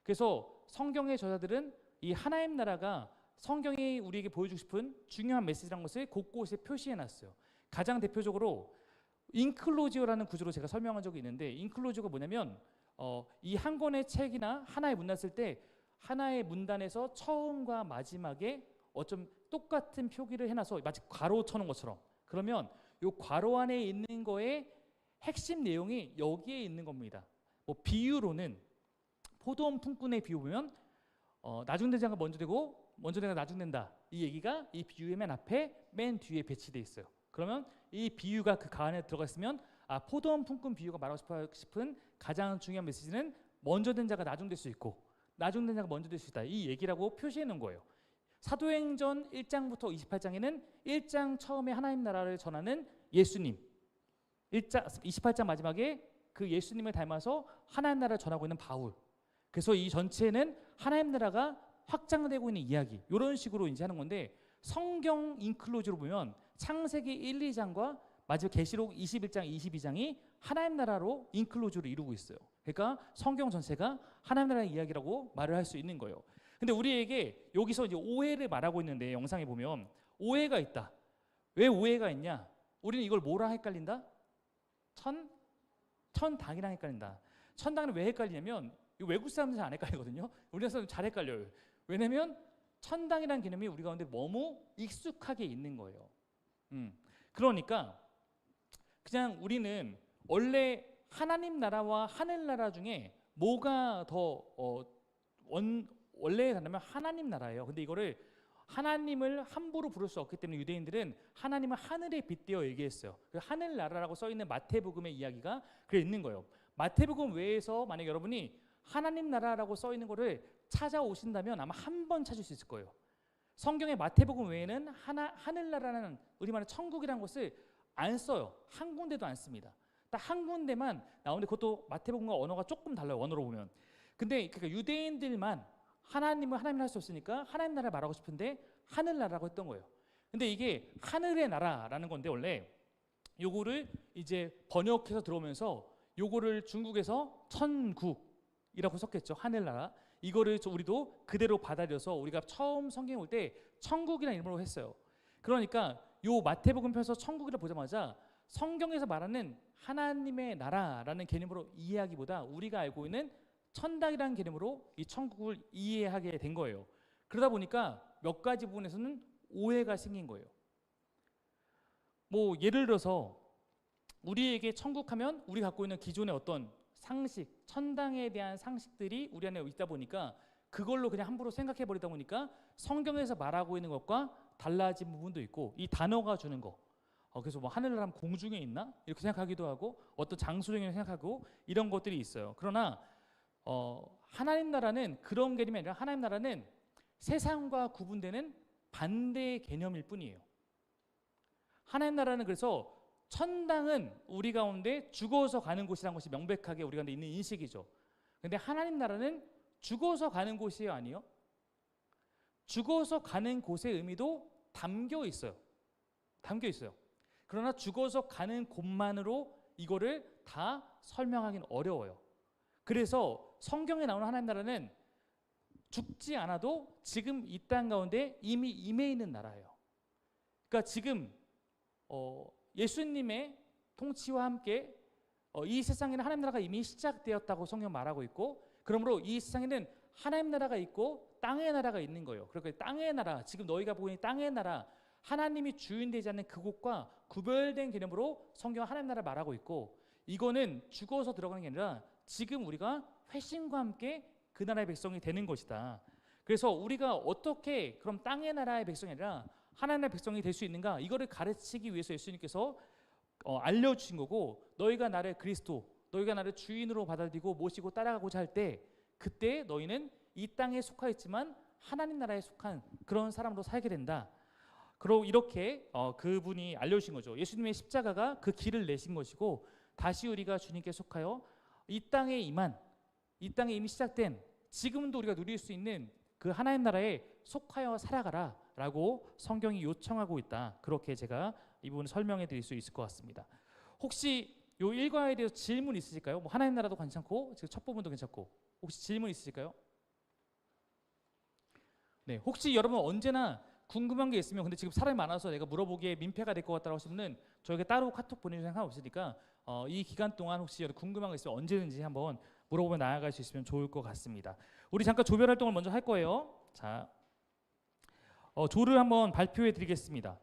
그래서 성경의 저자들은 이 하나님 나라가 성경이 우리에게 보여주고 싶은 중요한 메시지라는 것을 곳곳에 표시해놨어요. 가장 대표적으로 인클로지오라는 구조로 제가 설명한 적이 있는데, 인클로지오가 뭐냐면 이 한 권의 책이나 하나의 문단 쓸 때 하나의 문단에서 처음과 마지막에 어쩜 똑같은 표기를 해놔서 마치 괄호 쳐놓은 것처럼, 그러면 이 괄호 안에 있는 거의 핵심 내용이 여기에 있는 겁니다. 뭐 비유로는 포도원 품꾼의 비유 보면 나중된 자가 먼저 되고 먼저 되가 나중된다, 이 얘기가 이 비유의 맨 앞에 맨 뒤에 배치되어 있어요. 그러면 이 비유가 그 안에 들어가 있으면 포도원 품꾼 비유가 말하고 싶은 가장 중요한 메시지는 먼저 된 자가 나중될 수 있고 나중된 자가 먼저 될 수 있다, 이 얘기라고 표시해 놓은 거예요. 사도행전 1장부터 28장에는 1장 처음에 하나님 나라를 전하는 예수님, 28장 마지막에 그 예수님을 닮아서 하나님 나라를 전하고 있는 바울, 그래서 이 전체는 하나님 나라가 확장되고 있는 이야기, 이런 식으로 이제 하는 건데, 성경 인클로즈로 보면 창세기 1, 2장과 마지막 계시록 21장, 22장이 하나님 나라로 인클로즈로 이루고 있어요. 그러니까 성경 전체가 하나님 나라의 이야기라고 말을 할 수 있는 거예요. 근데 우리에게 여기서 이제 오해를 말하고 있는데, 영상에 보면 오해가 있다. 왜 오해가 있냐? 우리는 이걸 뭐랑 헷갈린다? 천당이랑 헷갈린다. 천당은 왜 헷갈리냐면 외국 사람들 잘 안 헷갈리거든요. 우리나라 사람들 잘 헷갈려요. 왜냐면 천당이라는 개념이 우리 가운데 너무 익숙하게 있는 거예요. 그러니까 그냥 우리는 원래 하나님 나라와 하늘 나라 중에 뭐가 더 원래에 간다면 하나님 나라예요. 근데 이거를 하나님을 함부로 부를 수 없기 때문에 유대인들은 하나님을 하늘에 빗대어 얘기했어요. 하늘 나라라고 써 있는 마태복음의 이야기가 그래 있는 거예요. 마태복음 외에서 만약 여러분이 하나님 나라라고 써 있는 거를 찾아오신다면 아마 한 번 찾을 수 있을 거예요. 성경의 마태복음 외에는 하늘나라는 우리 말의 천국이라는 것을 안 써요. 한 군데도 안 씁니다. 딱 한 군데만 나오는데 그것도 마태복음과 언어가 조금 달라요. 언어로 보면. 근데 그러니까 유대인들만 하나님을 하나님 할 수 없으니까 하나님 나라를 말하고 싶은데 하늘나라라고 했던 거예요. 근데 이게 하늘의 나라라는 건데 원래 요거를 이제 번역해서 들어오면서 요거를 중국에서 천국이라고 썼겠죠. 하늘나라. 이거를 우리도 그대로 받아들여서 우리가 처음 성경에 올 때 천국이라는 이름으로 했어요. 그러니까 요 마태복음 편에서 천국이라 보자마자 성경에서 말하는 하나님의 나라라는 개념으로 이해하기보다 우리가 알고 있는 천당이라는 개념으로 이 천국을 이해하게 된 거예요. 그러다 보니까 몇 가지 부분에서는 오해가 생긴 거예요. 뭐 예를 들어서 우리에게 천국하면 우리 갖고 있는 기존의 어떤 상식, 천당에 대한 상식들이 우리 안에 있다 보니까 그걸로 그냥 함부로 생각해 버리다 보니까 성경에서 말하고 있는 것과 달라진 부분도 있고, 이 단어가 주는 거, 그래서 뭐 하늘나라 하면 공중에 있나? 이렇게 생각하기도 하고 어떤 장소적인 생각하고 이런 것들이 있어요. 그러나 하나님 나라는 그런 개념이 아니라 하나님 나라는 세상과 구분되는 반대의 개념일 뿐이에요. 하나님 나라는 그래서 천당은 우리 가운데 죽어서 가는 곳이라는 것이 명백하게 우리 가운데 있는 인식이죠. 근데 하나님 나라는 죽어서 가는 곳이 아니요. 죽어서 가는 곳의 의미도 담겨 있어요. 담겨 있어요. 그러나 죽어서 가는 곳만으로 이거를 다 설명하기는 어려워요. 그래서 성경에 나오는 하나님 나라는 죽지 않아도 지금 이 땅 가운데 이미 임해 있는 나라예요. 그러니까 지금 예수님의 통치와 함께 이 세상에는 하나님 나라가 이미 시작되었다고 성경 말하고 있고, 그러므로 이 세상에는 하나님 나라가 있고 땅의 나라가 있는 거예요. 그러니까 땅의 나라, 지금 너희가 보고 있는 땅의 나라, 하나님이 주인되지 않는 그곳과 구별된 개념으로 성경 하나님 나라를 말하고 있고, 이거는 죽어서 들어가는 게 아니라 지금 우리가 회심과 함께 그 나라의 백성이 되는 것이다. 그래서 우리가 어떻게 그럼 땅의 나라의 백성이 아니라 하나님의 백성이 될 수 있는가, 이거를 가르치기 위해서 예수님께서 알려주신 거고, 너희가 나를 그리스도, 너희가 나를 주인으로 받아들이고 모시고 따라가고자 할 때 그때 너희는 이 땅에 속하였지만 하나님 나라에 속한 그런 사람으로 살게 된다. 그리고 이렇게 그분이 알려주신 거죠. 예수님의 십자가가 그 길을 내신 것이고, 다시 우리가 주님께 속하여 이 땅에 이미 시작된 지금도 우리가 누릴 수 있는 그 하나님 나라에 속하여 살아가라 라고 성경이 요청하고 있다. 그렇게 제가 이 부분을 설명해 드릴 수 있을 것 같습니다. 혹시 요 일과에 대해서 질문 있으실까요? 뭐 하나님 나라도 괜찮고 지금 첫 부분도 괜찮고 혹시 질문 있으실까요? 네, 혹시 여러분 언제나 궁금한 게 있으면 근데 지금 사람이 많아서 내가 물어보기에 민폐가 될 것 같다고 하시면 저에게 따로 카톡 보내주셔도 상관없으니까 이 기간 동안 혹시 궁금한 거 있으면 언제든지 한번 물어보면 나아갈 수 있으면 좋을 것 같습니다. 우리 잠깐 조별 활동을 먼저 할 거예요. 자, 조를 한번 발표해 드리겠습니다.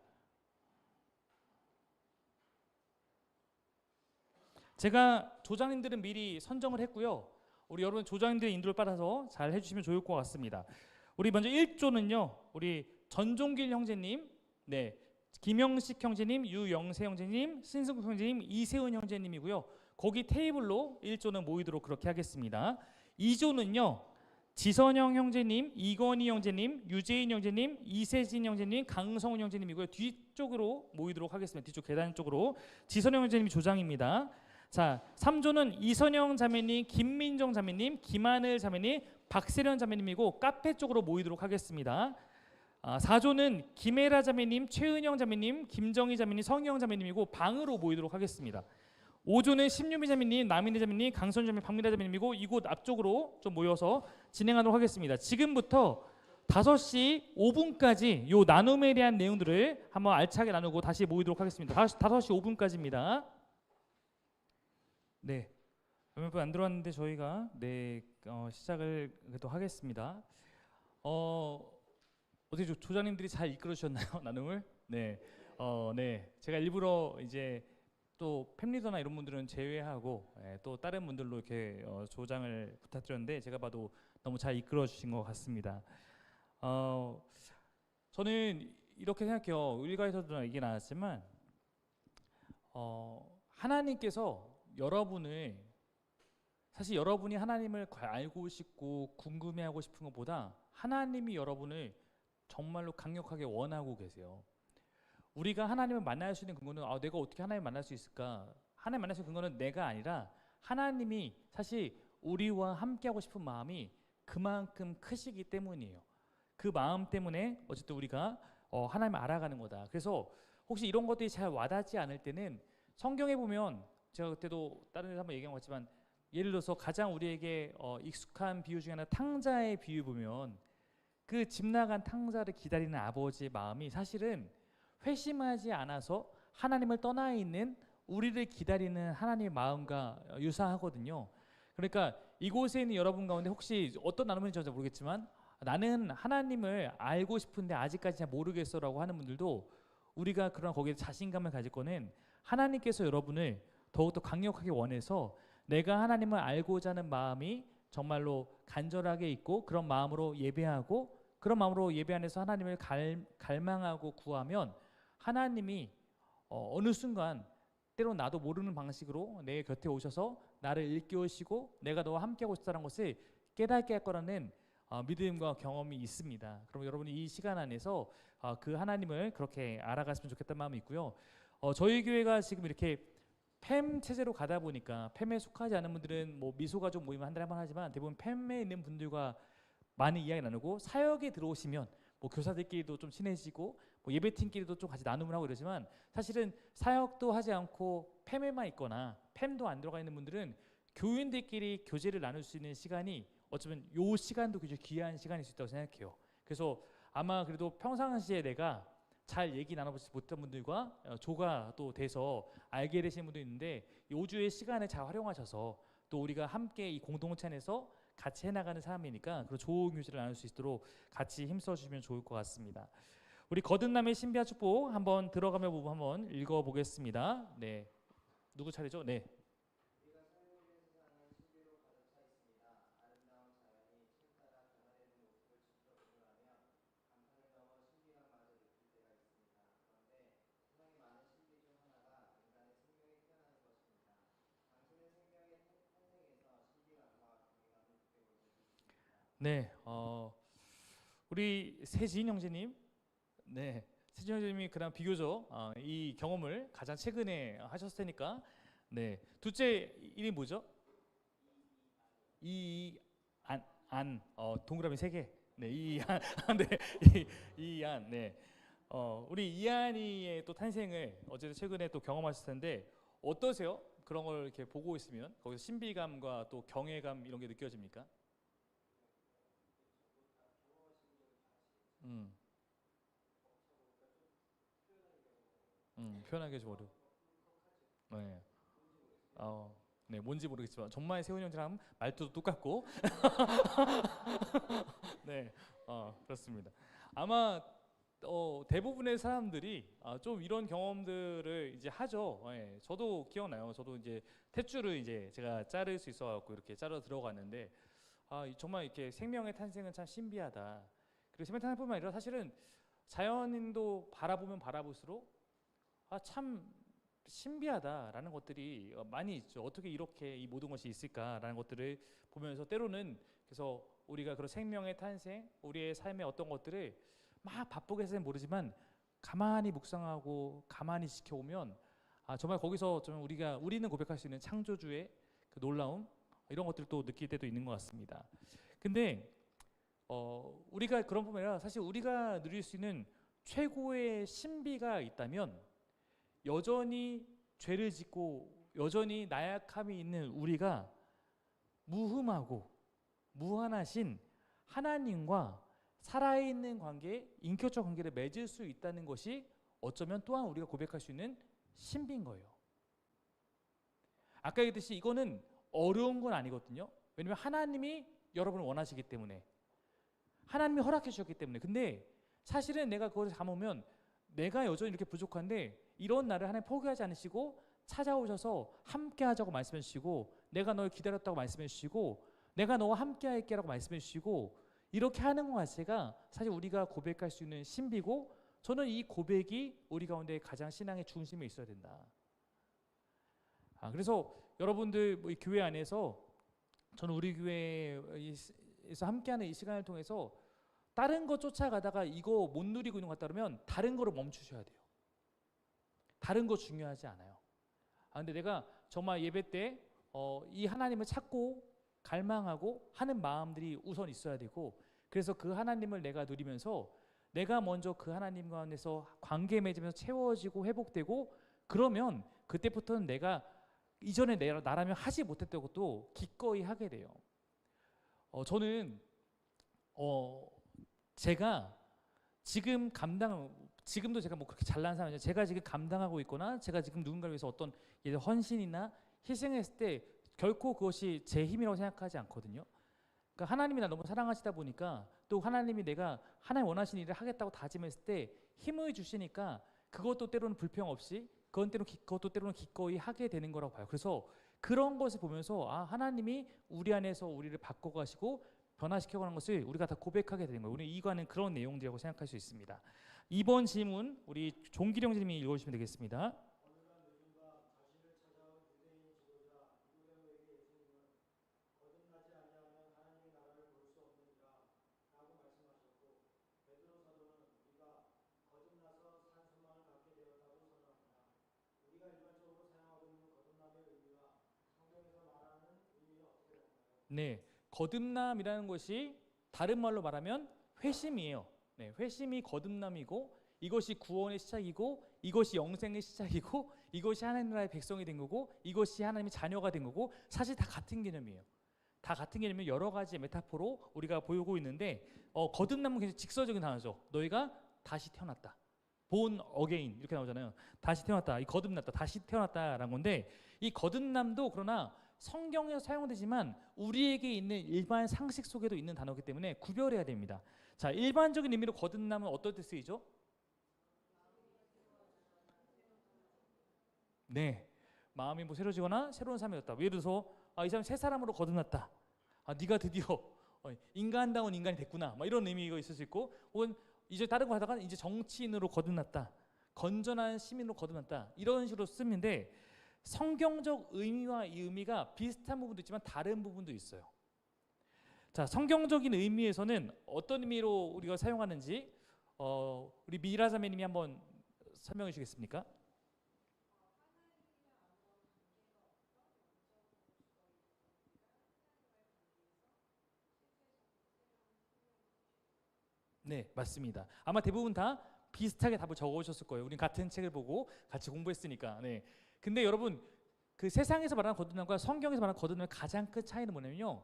제가 조장님들은 미리 선정을 했고요. 우리 여러분 조장님들의 인도를 따라서 잘 해주시면 좋을 것 같습니다. 우리 먼저 1조는요. 우리 전종길 형제님, 네, 김영식 형제님, 유영세 형제님, 신승국 형제님, 이세훈 형제님이고요. 거기 테이블로 1조는 모이도록 그렇게 하겠습니다. 2조는요. 지선영 형제님, 이건희 형제님, 유재인 형제님, 이세진 형제님, 강성훈 형제님이고요. 뒤쪽으로 모이도록 하겠습니다. 뒤쪽 계단 쪽으로. 지선영 형제님이 조장입니다. 자, 3조는 이선영 자매님, 김민정 자매님, 김하늘 자매님, 박세련 자매님이고 카페 쪽으로 모이도록 하겠습니다. 4조는 김혜라 자매님, 최은영 자매님, 김정희 자매님, 성희영 자매님이고 방으로 모이도록 하겠습니다. 5조는 심유미 자매님, 남인혜 자매님, 강선 자매님, 박미라 자매님이고 이곳 앞쪽으로 좀 모여서 진행하도록 하겠습니다. 지금부터 5시 5분까지 요 나눔에 대한 내용들을 한번 알차게 나누고 다시 모이도록 하겠습니다. 5시 5분까지입니다. 네, 몇 분 안 들어왔는데 저희가 시작을 또 하겠습니다. 어떻게 조장님들이 잘 이끌어 주셨나요? 나눔을? 네, 네, 제가 일부러 이제 또 팸리더나 이런 분들은 제외하고 또 다른 분들로 이렇게 조장을 부탁드렸는데 제가 봐도 너무 잘 이끌어 주신 것 같습니다. 저는 이렇게 생각해요. 일가에서도 얘기 나왔지만 하나님께서 사실 여러분이 하나님을 알고 싶고 궁금해하고 싶은 것보다 하나님이 여러분을 정말로 강력하게 원하고 계세요. 우리가 하나님을 만날 수 있는 근거는 내가 어떻게 하나님을 만날 수 있을까? 하나님 만날 수 있는 근거는 내가 아니라 하나님이 사실 우리와 함께하고 싶은 마음이 그만큼 크시기 때문이에요. 그 마음 때문에 어쨌든 우리가 하나님을 알아가는 거다. 그래서 혹시 이런 것들이 잘 와닿지 않을 때는 성경에 보면 제가 그때도 다른 데서 한번 얘기한 것 같지만 예를 들어서 가장 우리에게 익숙한 비유 중에 하나 탕자의 비유 보면 그 집 나간 탕자를 기다리는 아버지의 마음이 사실은 회심하지 않아서 하나님을 떠나 있는 우리를 기다리는 하나님의 마음과 유사하거든요. 그러니까 이곳에 있는 여러분 가운데 혹시 어떤 나눔인지 잘 모르겠지만 나는 하나님을 알고 싶은데 아직까지 잘 모르겠어라고 하는 분들도 우리가 그런 거기에 자신감을 가질 거는 하나님께서 여러분을 더욱더 강력하게 원해서 내가 하나님을 알고자 하는 마음이 정말로 간절하게 있고 그런 마음으로 예배하고 그런 마음으로 예배 안에서 하나님을 갈망하고 구하면 하나님이 어느 순간 때론 나도 모르는 방식으로 내 곁에 오셔서 나를 일깨우시고 내가 너와 함께하고 싶다는 것을 깨닫게 할 거라는 믿음과 경험이 있습니다. 그럼 여러분이 이 시간 안에서 그 하나님을 그렇게 알아갔으면 좋겠다는 마음이 있고요. 저희 교회가 지금 이렇게 팸 체제로 가다 보니까 팸에 속하지 않은 분들은 뭐 미소가족 모임을 한 달에 한 번 하지만 대부분 팸에 있는 분들과 많이 이야기 나누고 사역에 들어오시면 뭐 교사들끼리도 좀 친해지고 뭐 예배팀끼리도 좀 같이 나눔을 하고 이러지만 사실은 사역도 하지 않고 팸에만 있거나 팸도 안 들어가 있는 분들은 교인들끼리 교제를 나눌 수 있는 시간이 어쩌면 요 시간도 굉장히 귀한 시간일 수 있다고 생각해요. 그래서 아마 그래도 평상시에 내가 잘 얘기 나눠보지 못한 분들과 조가 또 돼서 알게 되신 분도 있는데 요주의 시간을 잘 활용하셔서 또 우리가 함께 이 공동체 안에서 같이 해나가는 사람이니까 그런 좋은 교제를 나눌 수 있도록 같이 힘써주시면 좋을 것 같습니다. 우리 거듭남의 신비한 축복 한번 들어가며 부분 한번 읽어보겠습니다. 네, 누구 차례죠? 네. 네, 우리 세진 형제님, 네, 세진 형제님이 그다음 비교적 이 경험을 가장 최근에 하셨을 테니까, 네. 둘째 이름이 뭐죠? 이안. 동그라미 세 개. 네, 이안. 네, 이안. 네. 우리 이안이의 또 탄생을 어제도 최근에 또 경험하셨을 텐데 어떠세요? 그런 걸 이렇게 보고 있으면 거기서 신비감과 또 경외감 이런 게 느껴집니까? 음, 표현하기 좀 어려. 네. 네, 뭔지 모르겠지만 정말 세훈이 형처럼 말투도 똑같고, 네, 그렇습니다. 아마 대부분의 사람들이 좀 이런 경험들을 이제 하죠. 예, 저도 기억나요. 저도 이제 탯줄을 이제 제가 자를 수 있어갖고 이렇게 자러 들어갔는데 정말 이렇게 생명의 탄생은 참 신비하다. 그리고 생명의 탄생뿐만 아니라 사실은 자연인도 바라보면 바라볼수록 참 신비하다라는 것들이 많이 있죠. 어떻게 이렇게 이 모든 것이 있을까라는 것들을 보면서 때로는 그래서 우리가 그런 생명의 탄생, 우리의 삶의 어떤 것들을 막 바쁘게 해서는 모르지만 가만히 묵상하고 가만히 지켜보면 정말 거기서 좀 우리는 고백할 수 있는 창조주의 그 놀라움 이런 것들도 느낄 때도 있는 것 같습니다. 근데 우리가 그런 부분이 아니라 사실 우리가 누릴 수 있는 최고의 신비가 있다면 여전히 죄를 짓고 여전히 나약함이 있는 우리가 무흠하고 무한하신 하나님과 살아있는 관계, 인격적 관계를 맺을 수 있다는 것이 어쩌면 또한 우리가 고백할 수 있는 신비인 거예요. 아까 얘기했듯이 이거는 어려운 건 아니거든요. 왜냐하면 하나님이 여러분을 원하시기 때문에 하나님이 허락해 주셨기 때문에. 근데 사실은 내가 그것을 담으면 내가 여전히 이렇게 부족한데 이런 나를 하나님 포기하지 않으시고 찾아오셔서 함께 하자고 말씀해 주시고 내가 널 기다렸다고 말씀해 주시고 내가 너와 함께 할게라고 말씀해 주시고 이렇게 하는 것 자체가 사실 우리가 고백할 수 있는 신비고 저는 이 고백이 우리 가운데 가장 신앙의 중심에 있어야 된다. 그래서 여러분들 이 교회 안에서 저는 우리 교회에서 함께하는 이 시간을 통해서 다른 거 쫓아가다가 이거 못 누리고 있는 것 같다면 다른 거를 멈추셔야 돼요. 다른 거 중요하지 않아요. 근데 내가 정말 예배 때 이 하나님을 찾고 갈망하고 하는 마음들이 우선 있어야 되고 그래서 그 하나님을 내가 누리면서 내가 먼저 그 하나님 가운데서 관계 맺으면서 채워지고 회복되고 그러면 그때부터는 내가 이전에 나라면 하지 못했던 것도 기꺼이 하게 돼요. 저는 제가 지금도 제가 뭐 그렇게 잘난 사람이 아니라 제가 지금 감당하고 있거나 제가 지금 누군가를 위해서 어떤 헌신이나 희생했을 때 결코 그것이 제 힘이라고 생각하지 않거든요. 그러니까 하나님이 나 너무 사랑하시다 보니까 또 하나님이 내가 하나님 원하시는 일을 하겠다고 다짐했을 때 힘을 주시니까 그것도 때로는 불평 없이 그것도 때로는 기꺼이 하게 되는 거라고 봐요. 그래서 그런 것을 보면서 하나님이 우리 안에서 우리를 바꿔가시고 변화시켜가는 것을 우리가 다 고백하게 되는 거예요. 우리 이거는 그런 내용들이라고 생각할 수 있습니다. 이번 질문 우리 종기령 님이 읽어주시면 되겠습니다. 네, 거듭남이라는 것이 다른 말로 말하면 회심이에요. 네, 회심이 거듭남이고 이것이 구원의 시작이고 이것이 영생의 시작이고 이것이 하나님 나라의 백성이 된 거고 이것이 하나님의 자녀가 된 거고 사실 다 같은 개념이에요. 다 같은 개념이 여러 가지 메타포로 우리가 보이고 있는데 거듭남은 굉장히 직설적인 단어죠. 너희가 다시 태어났다. born again 이렇게 나오잖아요. 다시 태어났다. 이 거듭났다. 다시 태어났다라는 건데 이 거듭남도 그러나 성경에서 사용되지만 우리에게 있는 일반 상식 속에도 있는 단어이기 때문에 구별해야 됩니다. 자, 일반적인 의미로 거듭남은 어떨 때 쓰이죠? 네, 마음이 뭐 새로지거나 새로운 사람이 됐다. 예를 들어서 이 사람 새 사람으로 거듭났다. 네가 드디어 인간다운 인간이 됐구나. 이런 의미가 있을 수 있고, 혹은 이제 다른 거 하다가 이제 정치인으로 거듭났다. 건전한 시민으로 거듭났다. 이런 식으로 쓰는데 성경적 의미와 이 의미가 비슷한 부분도 있지만 다른 부분도 있어요. 자, 성경적인 의미에서는 어떤 의미로 우리가 사용하는지 우리 미라 자매님이 한번 설명해 주시겠습니까? 네, 맞습니다. 아마 대부분 다 비슷하게 답을 적어오셨을 거예요. 우린 같은 책을 보고 같이 공부했으니까. 네. 근데 여러분, 그 세상에서 말하는 거듭남과 성경에서 말하는 거듭남의 가장 큰 차이는 뭐냐면요,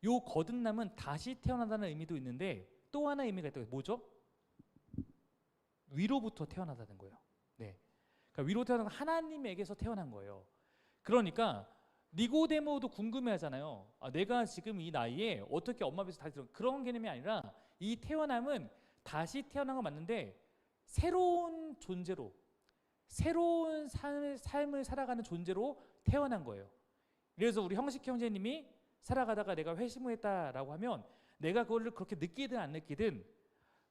요 거듭남은 다시 태어난다는 의미도 있는데 또 하나의 의미가 있다고. 뭐죠? 위로부터 태어나다는 거예요. 네. 그러니까 위로 태어난 건 하나님에게서 태어난 거예요. 그러니까 니고데모도 궁금해하잖아요. 내가 지금 이 나이에 어떻게 엄마 뱃에서 다시 들어? 그런 개념이 아니라 이 태어남은 다시 태어난 건 맞는데 새로운 존재로, 새로운 삶을 살아가는 존재로 태어난 거예요. 그래서 우리 형식 형제님이 살아가다가 내가 회심을 했다라고 하면 내가 그걸 그렇게 느끼든 안 느끼든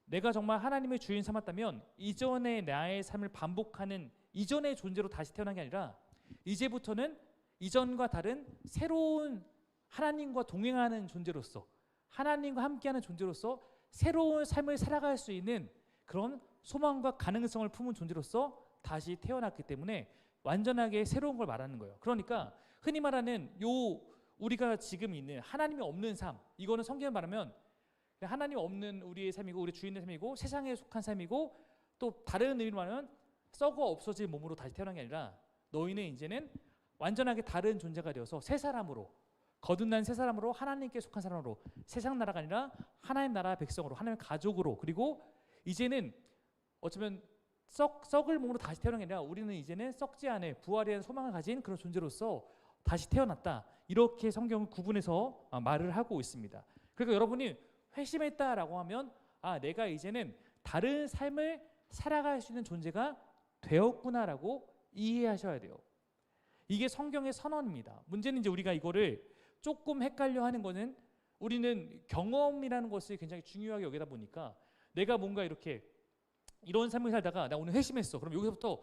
내가 정말 하나님의 주인 삼았다면 이전의 나의 삶을 반복하는 이전의 존재로 다시 태어난 게 아니라 이제부터는 이전과 다른 새로운 하나님과 동행하는 존재로서, 하나님과 함께하는 존재로서 새로운 삶을 살아갈 수 있는 그런 소망과 가능성을 품은 존재로서 다시 태어났기 때문에 완전하게 새로운 걸 말하는 거예요. 그러니까 흔히 말하는 우리가 지금 있는 하나님이 없는 삶, 이거는 성경에 말하면 하나님 없는 우리의 삶이고 우리 주인의 삶이고 세상에 속한 삶이고, 또 다른 의미로 말하면 썩어 없어질 몸으로 다시 태어난 게 아니라 너희는 이제는 완전하게 다른 존재가 되어서 새 사람으로, 거듭난 새 사람으로, 하나님께 속한 사람으로, 세상 나라가 아니라 하나님 나라 백성으로, 하나님 가족으로, 그리고 이제는 어쩌면 썩을 몸으로 다시 태어난 게 아니라 우리는 이제는 썩지 않을 부활에 대한 소망을 가진 그런 존재로서 다시 태어났다. 이렇게 성경은 구분해서 말을 하고 있습니다. 그러니까 여러분이 회심했다라고 하면 내가 이제는 다른 삶을 살아갈 수 있는 존재가 되었구나라고 이해하셔야 돼요. 이게 성경의 선언입니다. 문제는 이제 우리가 이거를 조금 헷갈려 하는 거는, 우리는 경험이라는 것을 굉장히 중요하게 여기다 보니까 내가 뭔가 이렇게 이런 삶을 살다가 나 오늘 회심했어. 그럼 여기서부터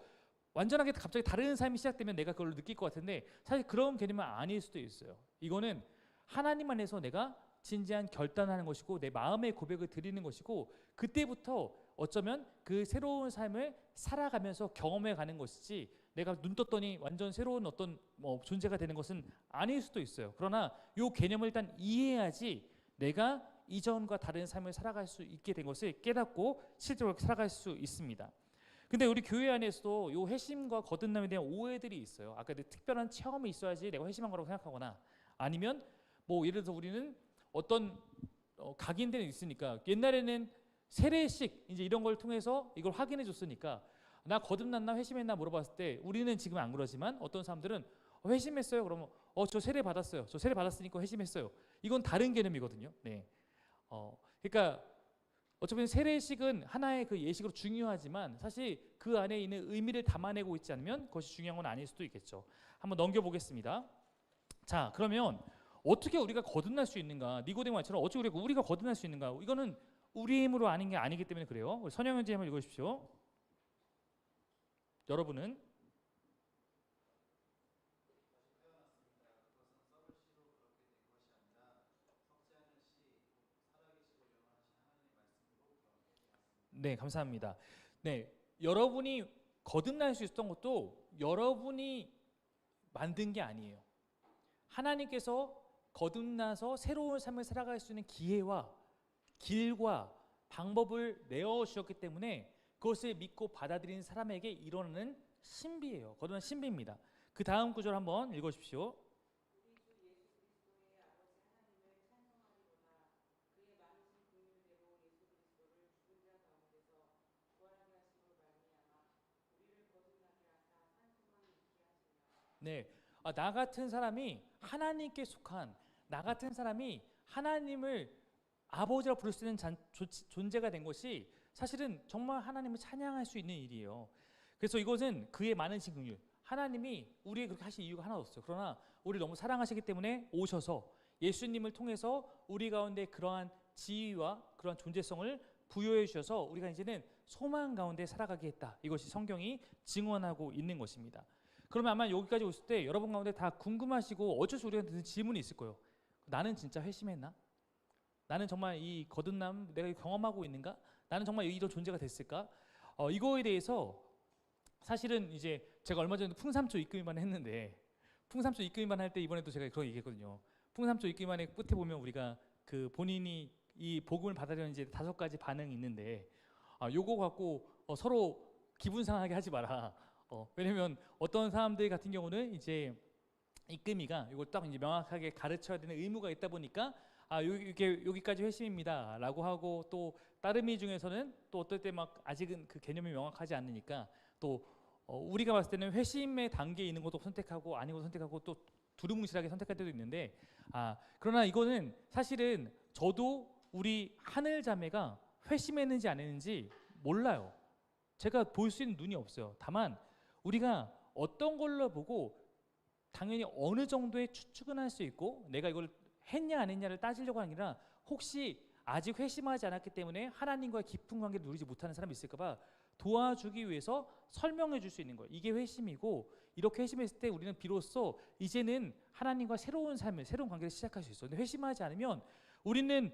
완전하게 갑자기 다른 삶이 시작되면 내가 그걸 느낄 것 같은데 사실 그런 개념은 아닐 수도 있어요. 이거는 하나님 안에서 내가 진지한 결단하는 것이고 내 마음의 고백을 드리는 것이고 그때부터 어쩌면 그 새로운 삶을 살아가면서 경험해 가는 것이지 내가 눈 떴더니 완전 새로운 어떤 존재가 되는 것은 아닐 수도 있어요. 그러나 이 개념을 일단 이해해야지 내가 이전과 다른 삶을 살아갈 수 있게 된 것을 깨닫고 실제로 살아갈 수 있습니다. 근데 우리 교회 안에서도 이 회심과 거듭남에 대한 오해들이 있어요. 아까 특별한 체험이 있어야지 내가 회심한 거라고 생각하거나, 아니면 예를 들어서 우리는 어떤 각인들이 있으니까 옛날에는 세례식 이제 이런 걸 통해서 이걸 확인해 줬으니까 나 거듭났나 회심했나 물어봤을 때 우리는 지금 안 그러지만 어떤 사람들은 회심했어요. 그러면 저 세례 받았어요. 저 세례 받았으니까 회심했어요. 이건 다른 개념이거든요. 네. 그러니까 어차피 세례식은 하나의 그 예식으로 중요하지만 사실 그 안에 있는 의미를 담아내고 있지 않으면 그것이 중요한 건 아닐 수도 있겠죠. 한번 넘겨보겠습니다. 자, 그러면 어떻게 우리가 거듭날 수 있는가? 니고데모처럼 어떻게 우리가 거듭날 수 있는가? 이거는 우리 힘으로 아닌 게 아니기 때문에 그래요. 선영 형제 한번 읽어주십시오. 여러분은 네, 감사합니다. 네, 여러분이 거듭날 수 있었던 것도 여러분이 만든 게 아니에요. 하나님께서 거듭나서 새로운 삶을 살아갈 수 있는 기회와 길과 방법을 내어주셨기 때문에 그것을 믿고 받아들이는 사람에게 일어나는 신비예요. 거듭난 신비입니다. 그 다음 구절 한번 읽어주십시오. 네, 나 같은 사람이 하나님께 속한, 나 같은 사람이 하나님을 아버지라고 부를 수 있는 존재가 된 것이 사실은 정말 하나님을 찬양할 수 있는 일이에요. 그래서 이것은 그의 많으신 긍휼, 하나님이 우리에게 그렇게 하실 이유가 하나도 없어요. 그러나 우리를 너무 사랑하시기 때문에 오셔서 예수님을 통해서 우리 가운데 그러한 지위와 그러한 존재성을 부여해 주셔서 우리가 이제는 소망 가운데 살아가게 했다. 이것이 성경이 증언하고 있는 것입니다. 그러면 아마 여기까지 오실 때 여러분 가운데 다 궁금하시고 어쩔 수 우리가 드는 질문이 있을 거예요. 나는 진짜 회심했나? 나는 정말 이 거듭남 내가 경험하고 있는가? 나는 정말 이런 존재가 됐을까? 이거에 대해서 사실은 이제 제가 얼마 전에 풍삼초 이끌기만 했는데, 풍삼초 이끌기만 할 때 이번에도 제가 그런 얘기했거든요. 풍삼초 이끌기만의 끝에 보면 우리가 그 본인이 이 복음을 받아들이는 이제 5가지 반응이 있는데 요거 갖고 서로 기분 상하게 하지 마라. 왜냐면 어떤 사람들 같은 경우는 이제 이금희가 이걸 딱 이제 명확하게 가르쳐야 되는 의무가 있다 보니까 이게 여기까지 회심입니다라고 하고, 또 따르미 중에서는 또 어떨 때 막 아직은 그 개념이 명확하지 않으니까 또 우리가 봤을 때는 회심의 단계에 있는 것도 선택하고 아닌 것도 선택하고 또 두루뭉실하게 선택할 때도 있는데, 그러나 이거는 사실은 저도 우리 하늘 자매가 회심했는지 안 했는지 몰라요. 제가 볼 수 있는 눈이 없어요. 다만 우리가 어떤 걸로 보고 당연히 어느 정도의 추측은 할 수 있고, 내가 이걸 했냐 안 했냐를 따지려고 하는 게 아니라 혹시 아직 회심하지 않았기 때문에 하나님과의 깊은 관계를 누리지 못하는 사람이 있을까 봐 도와주기 위해서 설명해 줄 수 있는 거예요. 이게 회심이고, 이렇게 회심했을 때 우리는 비로소 이제는 하나님과 새로운 삶을, 새로운 관계를 시작할 수 있어요. 근데 회심하지 않으면 우리는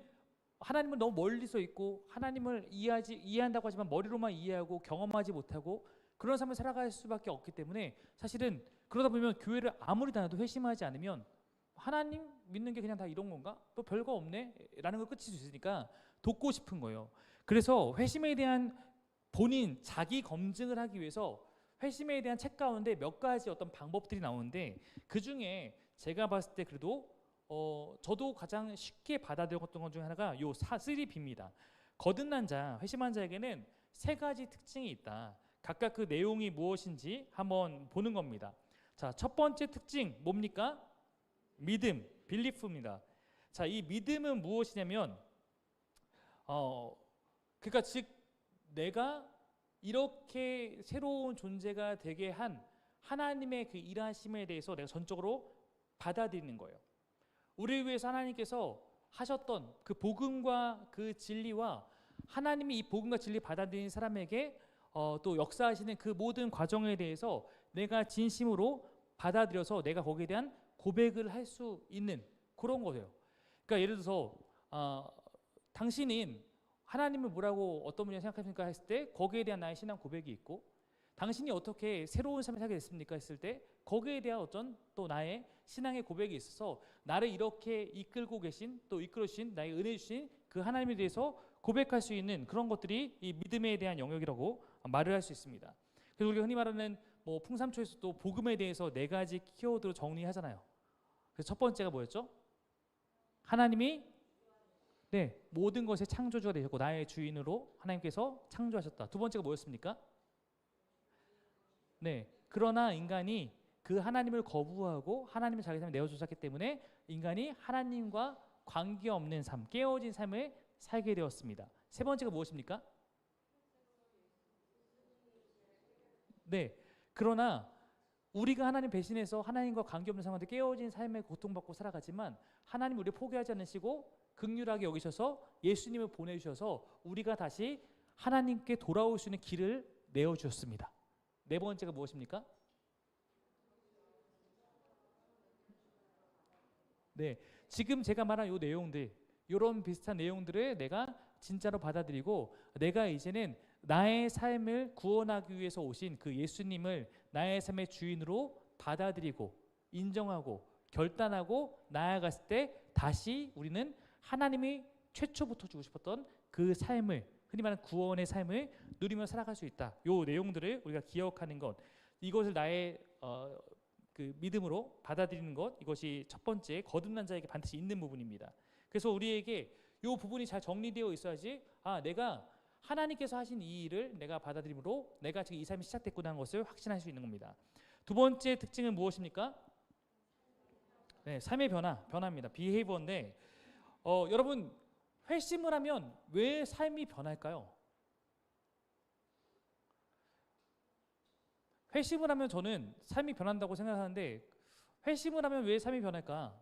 하나님을 너무 멀리서 있고, 하나님을 이해한다고 하지만 머리로만 이해하고 경험하지 못하고 그런 삶을 살아갈 수밖에 없기 때문에, 사실은 그러다 보면 교회를 아무리 다녀도 회심하지 않으면 하나님 믿는 게 그냥 다 이런 건가? 또 별거 없네? 라는 걸 끝일 수 있으니까 돕고 싶은 거예요. 그래서 회심에 대한 본인 자기 검증을 하기 위해서 회심에 대한 책 가운데 몇 가지 어떤 방법들이 나오는데, 그 중에 제가 봤을 때 그래도 저도 가장 쉽게 받아들였던 것 중에 하나가 요 3B입니다. 거듭난 자, 회심한 자에게는 3가지 특징이 있다. 각각 그 내용이 무엇인지 한번 보는 겁니다. 자, 첫 번째 특징 뭡니까? 믿음, 빌리프입니다. 자, 이 믿음은 무엇이냐면 그러니까 즉 내가 이렇게 새로운 존재가 되게 한 하나님의 그 일하심에 대해서 내가 전적으로 받아들이는 거예요. 우리를 위해서 하나님께서 하셨던 그 복음과 그 진리와 하나님이 이 복음과 진리 받아들인 사람에게 또 역사하시는 그 모든 과정에 대해서 내가 진심으로 받아들여서 내가 거기에 대한 고백을 할 수 있는 그런 거예요. 그러니까 예를 들어서 당신은 하나님을 뭐라고 어떤 분이 생각하십니까 했을 때 거기에 대한 나의 신앙 고백이 있고, 당신이 어떻게 새로운 삶을 살게 됐습니까 했을 때 거기에 대한 어떤 또 나의 신앙의 고백이 있어서 나를 이렇게 이끌고 계신, 또 이끌어 주신, 나의 은혜 주신 그 하나님에 대해서 고백할 수 있는 그런 것들이 이 믿음에 대한 영역이라고 말을 할 수 있습니다. 그래서 우리가 흔히 말하는 뭐 풍삼초에서도 복음에 대해서 4가지 키워드로 정리하잖아요. 그래서 첫 번째가 뭐였죠? 하나님이 모든 것의 창조주가 되셨고 나의 주인으로 하나님께서 창조하셨다. 두 번째가 뭐였습니까? 그러나 인간이 그 하나님을 거부하고 하나님을 자기 삶에 내어주셨기 때문에 인간이 하나님과 관계없는 삶, 깨어진 삶을 살게 되었습니다. 세 번째가 무엇입니까? 그러나 우리가 하나님 배신해서 하나님과 관계없는 상황에 깨어진 삶에 고통받고 살아가지만 하나님 우리를 포기하지 않으시고 긍휼하게 여기셔서 예수님을 보내주셔서 우리가 다시 하나님께 돌아올 수 있는 길을 내어주셨습니다. 네 번째가 무엇입니까? 지금 제가 말한 이 내용들, 이런 비슷한 내용들을 내가 진짜로 받아들이고 내가 이제는 나의 삶을 구원하기 위해서 오신 그 예수님을 나의 삶의 주인으로 받아들이고 인정하고 결단하고 나아갔을 때 다시 우리는 하나님이 최초부터 주고 싶었던 그 삶을, 흔히 말하는 구원의 삶을 누리며 살아갈 수 있다. 이 내용들을 우리가 기억하는 것, 이것을 나의 그 믿음으로 받아들이는 것, 이것이 첫 번째 거듭난 자에게 반드시 있는 부분입니다. 그래서 우리에게 이 부분이 잘 정리되어 있어야지 내가 하나님께서 하신 이 일을 내가 받아들임으로 내가 지금 이 삶이 시작됐구나 하는 것을 확신할 수 있는 겁니다. 두 번째 특징은 무엇입니까? 삶의 변화입니다. 비헤이버인데 여러분 회심을 하면 왜 삶이 변할까요? 회심을 하면 저는 삶이 변한다고 생각하는데, 회심을 하면 왜 삶이 변할까?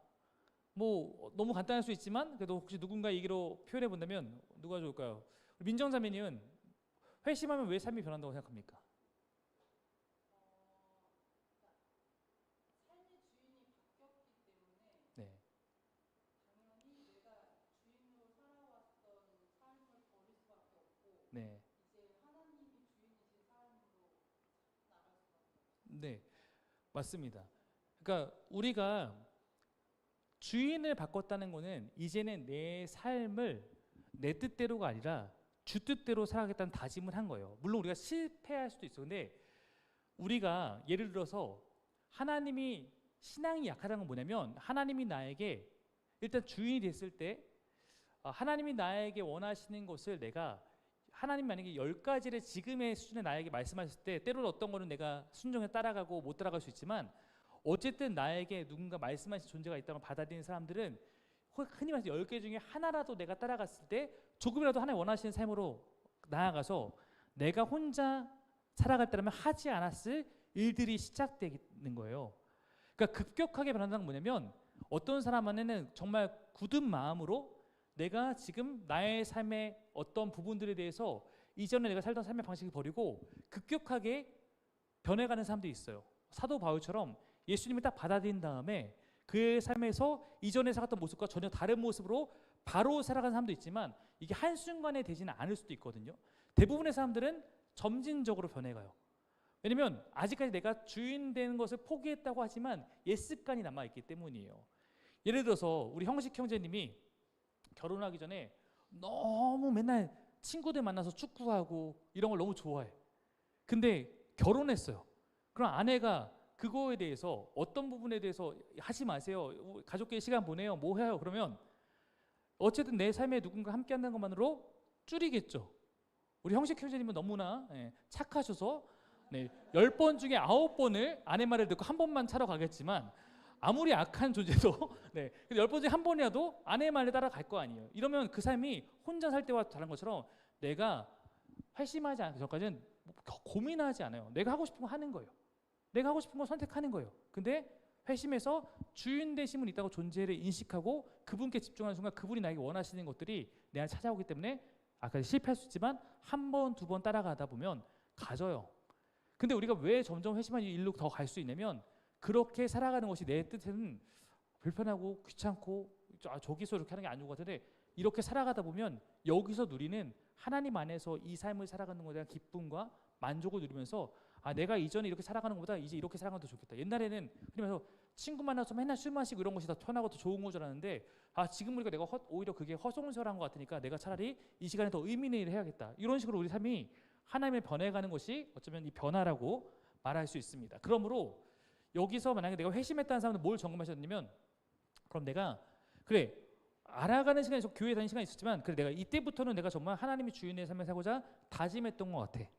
뭐 너무 간단할 수 있지만 그래도 혹시 누군가의 얘기로 표현해 본다면 누가 좋을까요? 민정자매님은 회심하면 왜 삶이 변한다고 생각합니까? 네. 네. 네, 맞습니다. 그러니까 우리가 주인을 바꿨다는 거는 이제는 내 삶을 내 뜻대로가 아니라 주 뜻대로 살아가겠다는 다짐을 한 거예요. 물론 우리가 실패할 수도 있어. 근데 우리가 예를 들어서 하나님이 신앙이 약하다는 건 뭐냐면 하나님이 나에게 일단 주인이 됐을 때 하나님이 나에게 원하시는 것을 내가 하나님 만약에 10가지를 지금의 수준에 나에게 말씀하셨을 때 때로는 어떤 거는 내가 순종에 따라가고 못 따라갈 수 있지만 어쨌든 나에게 누군가 말씀하신 존재가 있다고 받아들이는 사람들은 흔히 말해서 10개 중에 하나라도 내가 따라갔을 때 조금이라도 하나님 원하시는 삶으로 나아가서 내가 혼자 살아갈 때라면 하지 않았을 일들이 시작되는 거예요. 그러니까 급격하게 변한다는 건 뭐냐면 어떤 사람 안에는 정말 굳은 마음으로 내가 지금 나의 삶의 어떤 부분들에 대해서 이전에 내가 살던 삶의 방식을 버리고 급격하게 변해가는 사람도 있어요. 사도 바울처럼 예수님을 딱 받아들인 다음에 그의 삶에서 이전에 살았던 모습과 전혀 다른 모습으로 바로 살아가는 사람도 있지만 이게 한순간에 되지는 않을 수도 있거든요. 대부분의 사람들은 점진적으로 변해가요. 왜냐면 아직까지 내가 주인 되는 것을 포기했다고 하지만 옛 습관이 남아있기 때문이에요. 예를 들어서 우리 형식 형제님이 결혼하기 전에 너무 맨날 친구들 만나서 축구하고 이런 걸 너무 좋아해. 근데 결혼했어요. 그럼 아내가 그거에 대해서 어떤 부분에 대해서 하지 마세요. 가족끼리 시간 보내요. 뭐 해요? 그러면 어쨌든 내 삶에 누군가 함께 한다는 것만으로 줄이겠죠. 우리 형식 형제님은 너무나 착하셔서 10번 중에 9번을 아내 말을 듣고 한 번만 차러 가겠지만 아무리 악한 존재도 10번 중에 한 번이라도 아내의 말에 따라갈 거 아니에요. 이러면 그 삶이 혼자 살 때와 다른 것처럼 내가 회심하지 않기 전까지는 고민하지 않아요. 내가 하고 싶은 거 하는 거예요. 내가 하고 싶은 거 선택하는 거예요. 근데 회심해서 주인 되심은 있다고 존재를 인식하고 그분께 집중하는 순간 그분이 나에게 원하시는 것들이 내 안에 찾아오기 때문에 아까 실패할 수 있지만 한 번, 두 번 따라가다 보면 가져요. 근데 우리가 왜 점점 회심한 일로 더 갈 수 있냐면 그렇게 살아가는 것이 내 뜻에는 불편하고 귀찮고 저기서 이렇게 하는 게 아닌 것 같은데 이렇게 살아가다 보면 여기서 누리는 하나님 안에서 이 삶을 살아가는 것에 대한 기쁨과 만족을 누리면서 내가 이전에 이렇게 살아가는 것보다 이제 이렇게 살아가는 게 더 좋겠다. 옛날에는 그러면서 친구 만나서 맨날 술 마시고 이런 것이 더 편하고 더 좋은 거 줄 알았는데 지금 보니까 내가 오히려 그게 허송세월한 것 같으니까 내가 차라리 이 시간에 더 의미 있는 일을 해야겠다. 이런 식으로 우리 삶이 하나님의 변해가는 것이 어쩌면 이 변화라고 말할 수 있습니다. 그러므로 여기서 만약에 내가 회심했다는 사람은 뭘 점검하셨냐면 그럼 내가 그래 알아가는 시간이 교회 다니는 시간이 있었지만 그래 내가 이때부터는 내가 정말 하나님이 주인의 삶을 살고자 다짐했던 것 같아.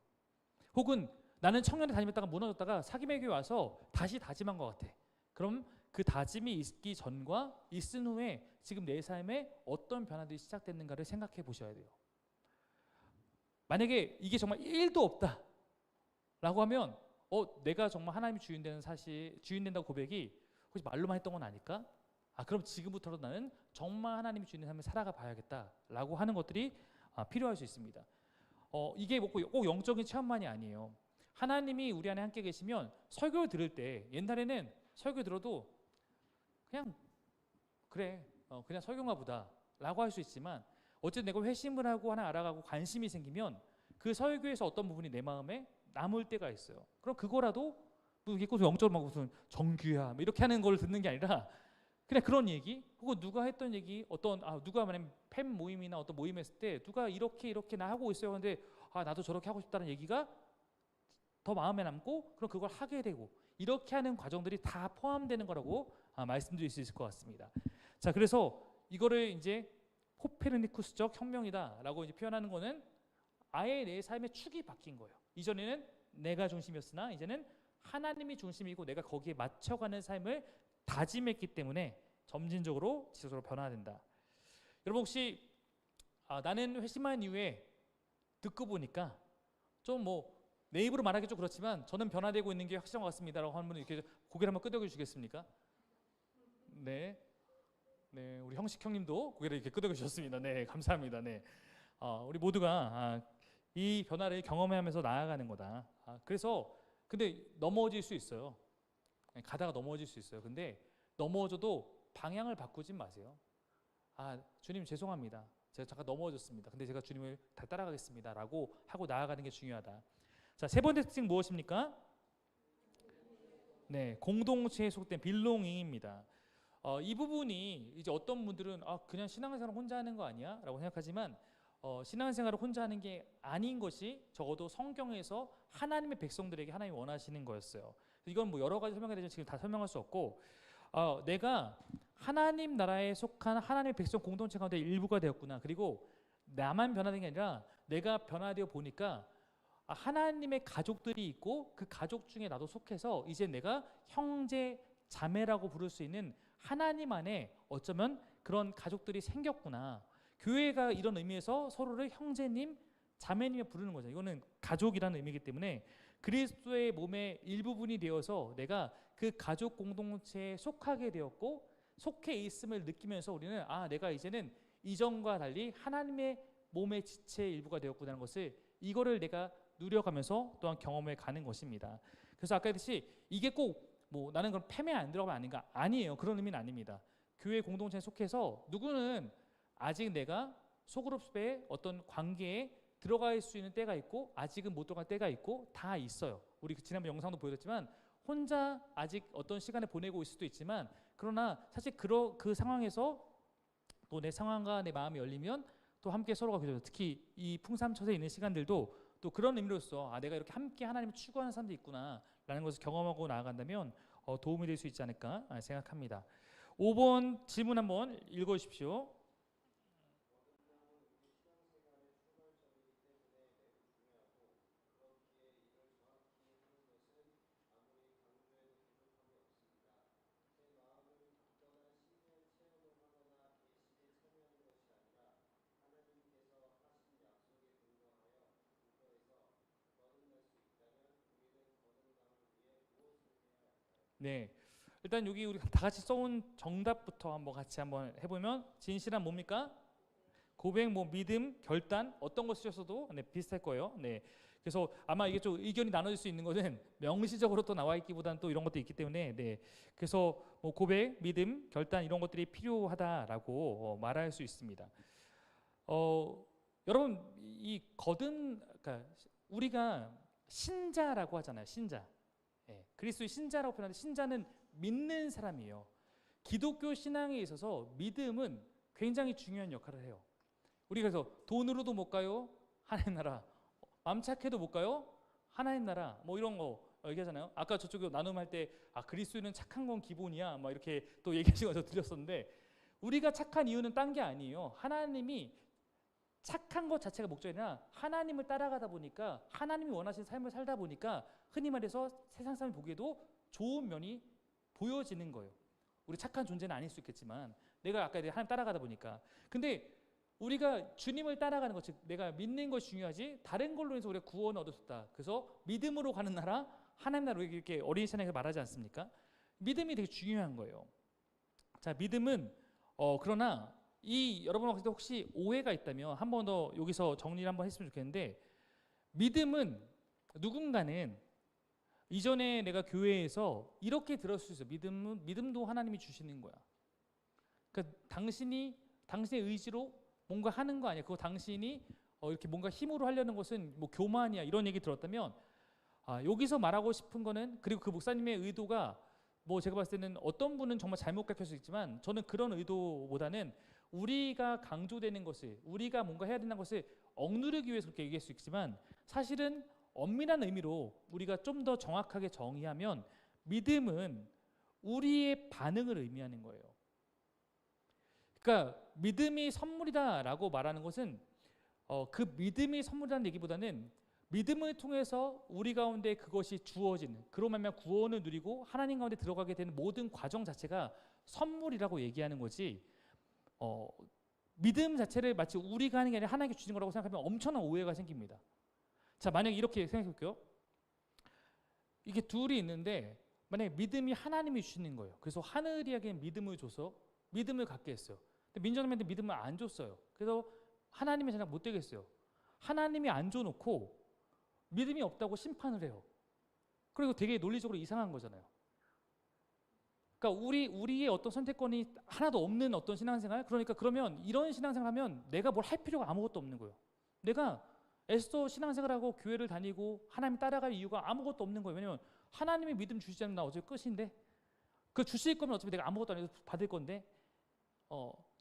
혹은 나는 청년에 다니다가 무너졌다가 사김의 교회 와서 다시 다짐한 것 같아. 그럼 그 다짐이 있기 전과 있은 후에 지금 내 삶에 어떤 변화들이 시작됐는가를 생각해 보셔야 돼요. 만약에 이게 정말 1도 없다 라고 하면 내가 정말 하나님이 주인 되는 사실 주인 된다고 고백이 혹시 말로만 했던 건 아닐까? 그럼 지금부터라도 나는 정말 하나님이 주인 되는 삶을 살아가 봐야겠다라고 하는 것들이 필요할 수 있습니다. 이게 꼭 영적인 체험만이 아니에요. 하나님이 우리 안에 함께 계시면 설교를 들을 때 옛날에는 설교 들어도 그냥 그래 그냥 설교인가 보다 라고 할 수 있지만 어쨌든 내가 회심을 하고 하나 알아가고 관심이 생기면 그 설교에서 어떤 부분이 내 마음에 남을 때가 있어요. 그럼 그거라도 이게 꼭 영적으로 막 무슨 정규야 이렇게 하는 걸 듣는 게 아니라 그냥 그런 얘기 혹은 누가 했던 얘기 누가 만약 팬 모임이나 어떤 모임 했을 때 누가 이렇게 나 하고 있어요. 근데 나도 저렇게 하고 싶다는 얘기가 더 마음에 남고 그럼 그걸 하게 되고 이렇게 하는 과정들이 다 포함되는 거라고 말씀드릴 수 있을 것 같습니다. 자, 그래서 이거를 이제 코페르니쿠스적 혁명이다라고 이제 표현하는 거는 아예 내 삶의 축이 바뀐 거예요. 이전에는 내가 중심이었으나 이제는 하나님이 중심이고 내가 거기에 맞춰가는 삶을 다짐했기 때문에 점진적으로 지속적으로 변화된다. 여러분 혹시 나는 회심한 이후에 듣고 보니까 좀 내 입으로 말하기 좀 그렇지만 저는 변화되고 있는 게 확실한 것 같습니다라고 하는 분이 이렇게 고개를 한번 끄덕여 주시겠습니까? 네, 우리 형식 형님도 고개를 이렇게 끄덕여 주셨습니다. 네, 감사합니다. 네, 우리 모두가 이 변화를 경험하면서 나아가는 거다. 그래서 근데 넘어질 수 있어요. 가다가 넘어질 수 있어요. 근데 넘어져도 방향을 바꾸지 마세요. 주님 죄송합니다. 제가 잠깐 넘어졌습니다. 근데 제가 주님을 다 따라가겠습니다. 라고 하고 나아가는 게 중요하다. 자, 세 번째 특징 무엇입니까? 네, 공동체에 속된 빌롱잉입니다. 이 부분이 이제 어떤 분들은 그냥 신앙생활을 혼자 하는 거 아니야?라고 생각하지만 신앙생활을 혼자 하는 게 아닌 것이 적어도 성경에서 하나님의 백성들에게 하나님이 원하시는 거였어요. 이건 뭐 여러 가지 설명이 되지만 지금 다 설명할 수 없고 내가 하나님 나라에 속한 하나님의 백성 공동체 가운데 일부가 되었구나. 그리고 나만 변화된 게 아니라 내가 변화되어 보니까 하나님의 가족들이 있고 그 가족 중에 나도 속해서 이제 내가 형제 자매라고 부를 수 있는 하나님 안에 어쩌면 그런 가족들이 생겼구나. 교회가 이런 의미에서 서로를 형제님, 자매님에 부르는 거죠. 이거는 가족이라는 의미이기 때문에 그리스도의 몸의 일부분이 되어서 내가 그 가족 공동체에 속하게 되었고 속해 있음을 느끼면서 우리는 내가 이제는 이전과 달리 하나님의 몸의 지체의 일부가 되었구나 하는 것을 이거를 내가 누려가면서 또한 경험해 가는 것입니다. 그래서 아까 했듯이 이게 꼭 뭐 나는 그럼 팸에 안 들어가면 아닌가? 아니에요. 그런 의미는 아닙니다. 교회 공동체에 속해서 누구는 아직 내가 소그룹의 어떤 관계에 들어갈 수 있는 때가 있고 아직은 못 들어갈 때가 있고 다 있어요. 우리 지난번 영상도 보여줬지만 혼자 아직 어떤 시간을 보내고 있을 수도 있지만 그러나 사실 그 상황에서 또 내 상황과 내 마음이 열리면 또 함께 서로가 그죠. 특히 이 풍삼처에 있는 시간들도 또 그런 의미로서 내가 이렇게 함께 하나님을 추구하는 사람도 있구나라는 것을 경험하고 나아간다면 도움이 될 수 있지 않을까 생각합니다. 5번 질문 한번 읽어주십시오. 네, 일단 여기 우리 다 같이 써온 정답부터 한번 해보면 진실한 뭡니까? 고백, 뭐 믿음, 결단 어떤 거 쓰셨어도 비슷할 거예요. 네, 그래서 아마 이게 좀 의견이 나눠질 수 있는 것은 명시적으로 또 나와 있기보다는 또 이런 것도 있기 때문에 그래서 뭐 고백, 믿음, 결단 이런 것들이 필요하다라고 말할 수 있습니다. 여러분 그러니까 우리가 신자라고 하잖아요. 신자. 그리스도의 신자라고 표현하는데 신자는 믿는 사람이에요. 기독교 신앙에 있어서 믿음은 굉장히 중요한 역할을 해요. 우리가 그래서 돈으로도 못 가요. 하나님 나라. 마음 착해도 못 가요. 하나님 나라. 뭐 이런 거 얘기하잖아요. 아까 저쪽에 나눔할 때 그리스도인은 착한 건 기본이야. 막 이렇게 또 얘기하신 거 들렸었는데 우리가 착한 이유는 딴 게 아니에요. 하나님이 착한 것 자체가 목적이 아니라 하나님을 따라가다 보니까 하나님이 원하시는 삶을 살다 보니까 흔히 말해서 세상 사람이 보기에도 좋은 면이 보여지는 거예요. 우리 착한 존재는 아닐 수 있겠지만 내가 아까 하나님 따라가다 보니까 근데 우리가 주님을 따라가는 것, 즉 내가 믿는 것이 중요하지 다른 걸로 해서 우리가 구원을 얻었다. 그래서 믿음으로 가는 나라, 하나님 나라 이렇게 어린이 찬양에서 말하지 않습니까? 믿음이 되게 중요한 거예요. 자, 믿음은 그러나 여러분한테 혹시 오해가 있다면 한 번 더 여기서 정리를 한번 했으면 좋겠는데 믿음은 누군가는 이전에 내가 교회에서 이렇게 들었을 수 있어요. 믿음도 하나님이 주시는 거야. 그러니까 당신의 의지로 뭔가 하는 거 아니야. 그거 당신이 이렇게 뭔가 힘으로 하려는 것은 뭐 교만이야. 이런 얘기 들었다면 여기서 말하고 싶은 거는 그리고 그 목사님의 의도가 뭐 제가 봤을 때는 어떤 분은 정말 잘못 가르칠 수 있지만 저는 그런 의도보다는 우리가 강조되는 것을 우리가 뭔가 해야 된다는 것을 억누르기 위해서 그렇게 얘기할 수 있지만 사실은 엄밀한 의미로 우리가 좀 더 정확하게 정의하면 믿음은 우리의 반응을 의미하는 거예요. 그러니까 믿음이 선물이다라고 말하는 것은 그 믿음이 선물이라는 얘기보다는 믿음을 통해서 우리 가운데 그것이 주어지는 그로 말미암아 구원을 누리고 하나님 가운데 들어가게 되는 모든 과정 자체가 선물이라고 얘기하는 거지 믿음 자체를 마치 우리가 하는 게 아니라 하나님께 주신 거라고 생각하면 엄청난 오해가 생깁니다. 자, 만약에 이렇게 생각해 볼게요. 이게 둘이 있는데 만약에 믿음이 하나님이 주시는 거예요. 그래서 하늘이에게 믿음을 줘서 믿음을 갖게 했어요. 근데 민정님한테 믿음을 안 줬어요. 그래서 하나님의 자녀가 못 되겠어요. 하나님이 안 줘놓고 믿음이 없다고 심판을 해요. 그리고 되게 논리적으로 이상한 거잖아요. 그러니까 우리의 어떤 선택권이 하나도 없는 어떤 신앙생활. 그러니까 그러면 이런 신앙생활하면 내가 뭘 할 필요가 아무것도 없는 거예요. 내가 애써 신앙생활하고 교회를 다니고 하나님 따라갈 이유가 아무것도 없는 거예요. 왜냐면 하나님이 믿음 주시지 않으면 나 어제 끝인데 그 주실 거면 어차피 내가 아무것도 안 해도 받을 건데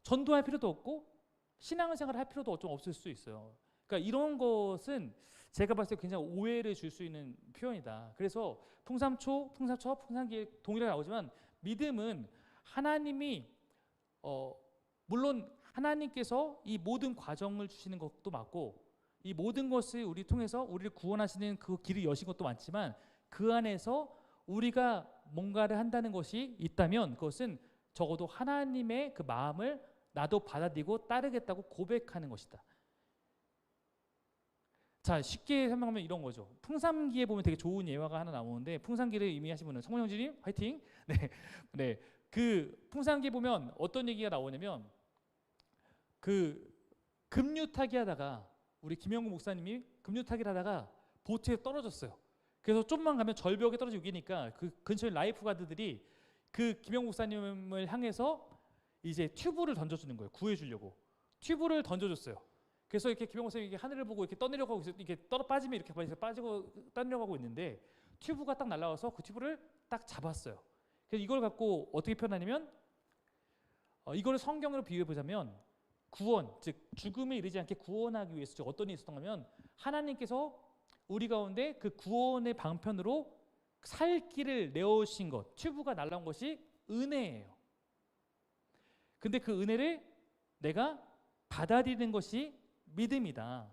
전도할 필요도 없고 신앙생활을 할 필요도 좀 없을 수 있어요. 그러니까 이런 것은 제가 봤을 때 굉장히 오해를 줄 수 있는 표현이다. 그래서 풍삼초, 풍삼기에 동일하게 나오지만 믿음은 하나님이 물론 하나님께서 이 모든 과정을 주시는 것도 맞고 이 모든 것을 우리 통해서 우리를 구원하시는 그 길을 여신 것도 많지만 그 안에서 우리가 뭔가를 한다는 것이 있다면 그것은 적어도 하나님의 그 마음을 나도 받아들이고 따르겠다고 고백하는 것이다. 자, 쉽게 설명하면 이런 거죠. 풍삼기에 보면 되게 좋은 예화가 하나 나오는데 풍삼기를 이미 하신 분은 성원 형제님 화이팅. 네. 그 풍삼기에 보면 어떤 얘기가 나오냐면 그 급류타기 하다가 우리 김영구 목사님이 급류타기를 하다가 보트에 떨어졌어요. 그래서 좀만 가면 절벽에 떨어져 죽이니까 그 근처에 라이프 가드들이 그 김영구 목사님을 향해서 이제 튜브를 던져주는 거예요. 구해주려고 튜브를 던져줬어요. 그래서 이렇게 김영구 목사님이 하늘을 보고 이렇게 떠내려가고 있어, 이렇게 빠지면 이렇게 빠지고 떠내려가고 있는데 튜브가 딱 날아와서 그 튜브를 딱 잡았어요. 그래서 이걸 갖고 어떻게 표현하냐면 이걸 성경으로 비유해 보자면 구원, 즉 죽음에 이르지 않게 구원하기 위해서 즉 어떤 일이 있었던 거면 하나님께서 우리 가운데 그 구원의 방편으로 살 길을 내어주신 것, 튜브가 날라온 것이 은혜예요. 근데 그 은혜를 내가 받아들이는 것이 믿음이다.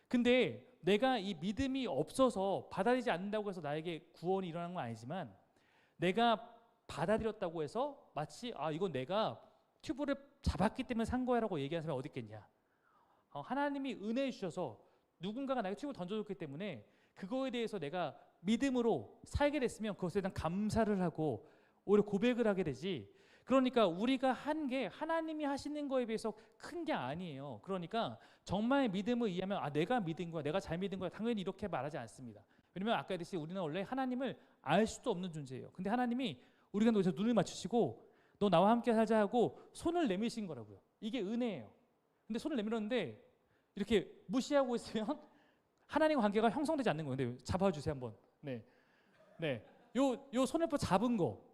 근데 내가 이 믿음이 없어서 받아들이지 않는다고 해서 나에게 구원이 일어나는 건 아니지만 내가 받아들였다고 해서 마치 이건 내가 튜브를 잡았기 때문에 산 거야라고 얘기하는 사람이 어디 있겠냐. 하나님이 은혜 주셔서 누군가가 나에게 튜브를 던져줬기 때문에 그거에 대해서 내가 믿음으로 살게 됐으면 그것에 대한 감사를 하고 오히려 고백을 하게 되지. 그러니까 우리가 한 게 하나님이 하시는 거에 비해서 큰 게 아니에요. 그러니까 정말 믿음을 이해하면 내가 믿은 거야, 내가 잘 믿은 거야, 당연히 이렇게 말하지 않습니다. 왜냐면 아까 얘기했듯이 우리는 원래 하나님을 알 수도 없는 존재예요. 근데 하나님이 우리가 너에서 눈을 맞추시고 너 나와 함께 살자 하고 손을 내미신 거라고요. 이게 은혜예요. 근데 손을 내밀었는데 이렇게 무시하고 있으면 하나님과 관계가 형성되지 않는 거예요. 근데 잡아주세요 한번. 네. 요 손을 잡은 거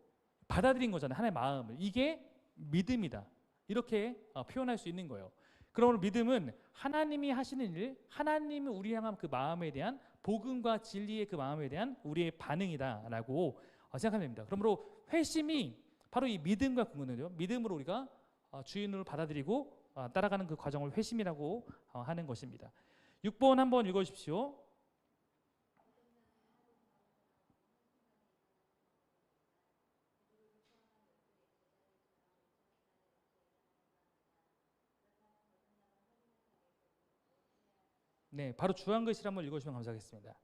받아들인 거잖아요. 하나님의 마음을. 이게 믿음이다. 이렇게 표현할 수 있는 거예요. 그러므로 믿음은 하나님이 하시는 일, 하나님이 우리 향한 그 마음에 대한 복음과 진리의 그 마음에 대한 우리의 반응이다라고 생각하면 됩니다. 그러므로 회심이 바로 이 믿음과 근거는요. 믿음으로 우리가 주인을 받아들이고 따라가는 그 과정을 회심이라고 하는 것입니다. 6번 한번 읽어주십시오. 네, 바로 주한 글씨를 한번 읽어주시면 감사하겠습니다.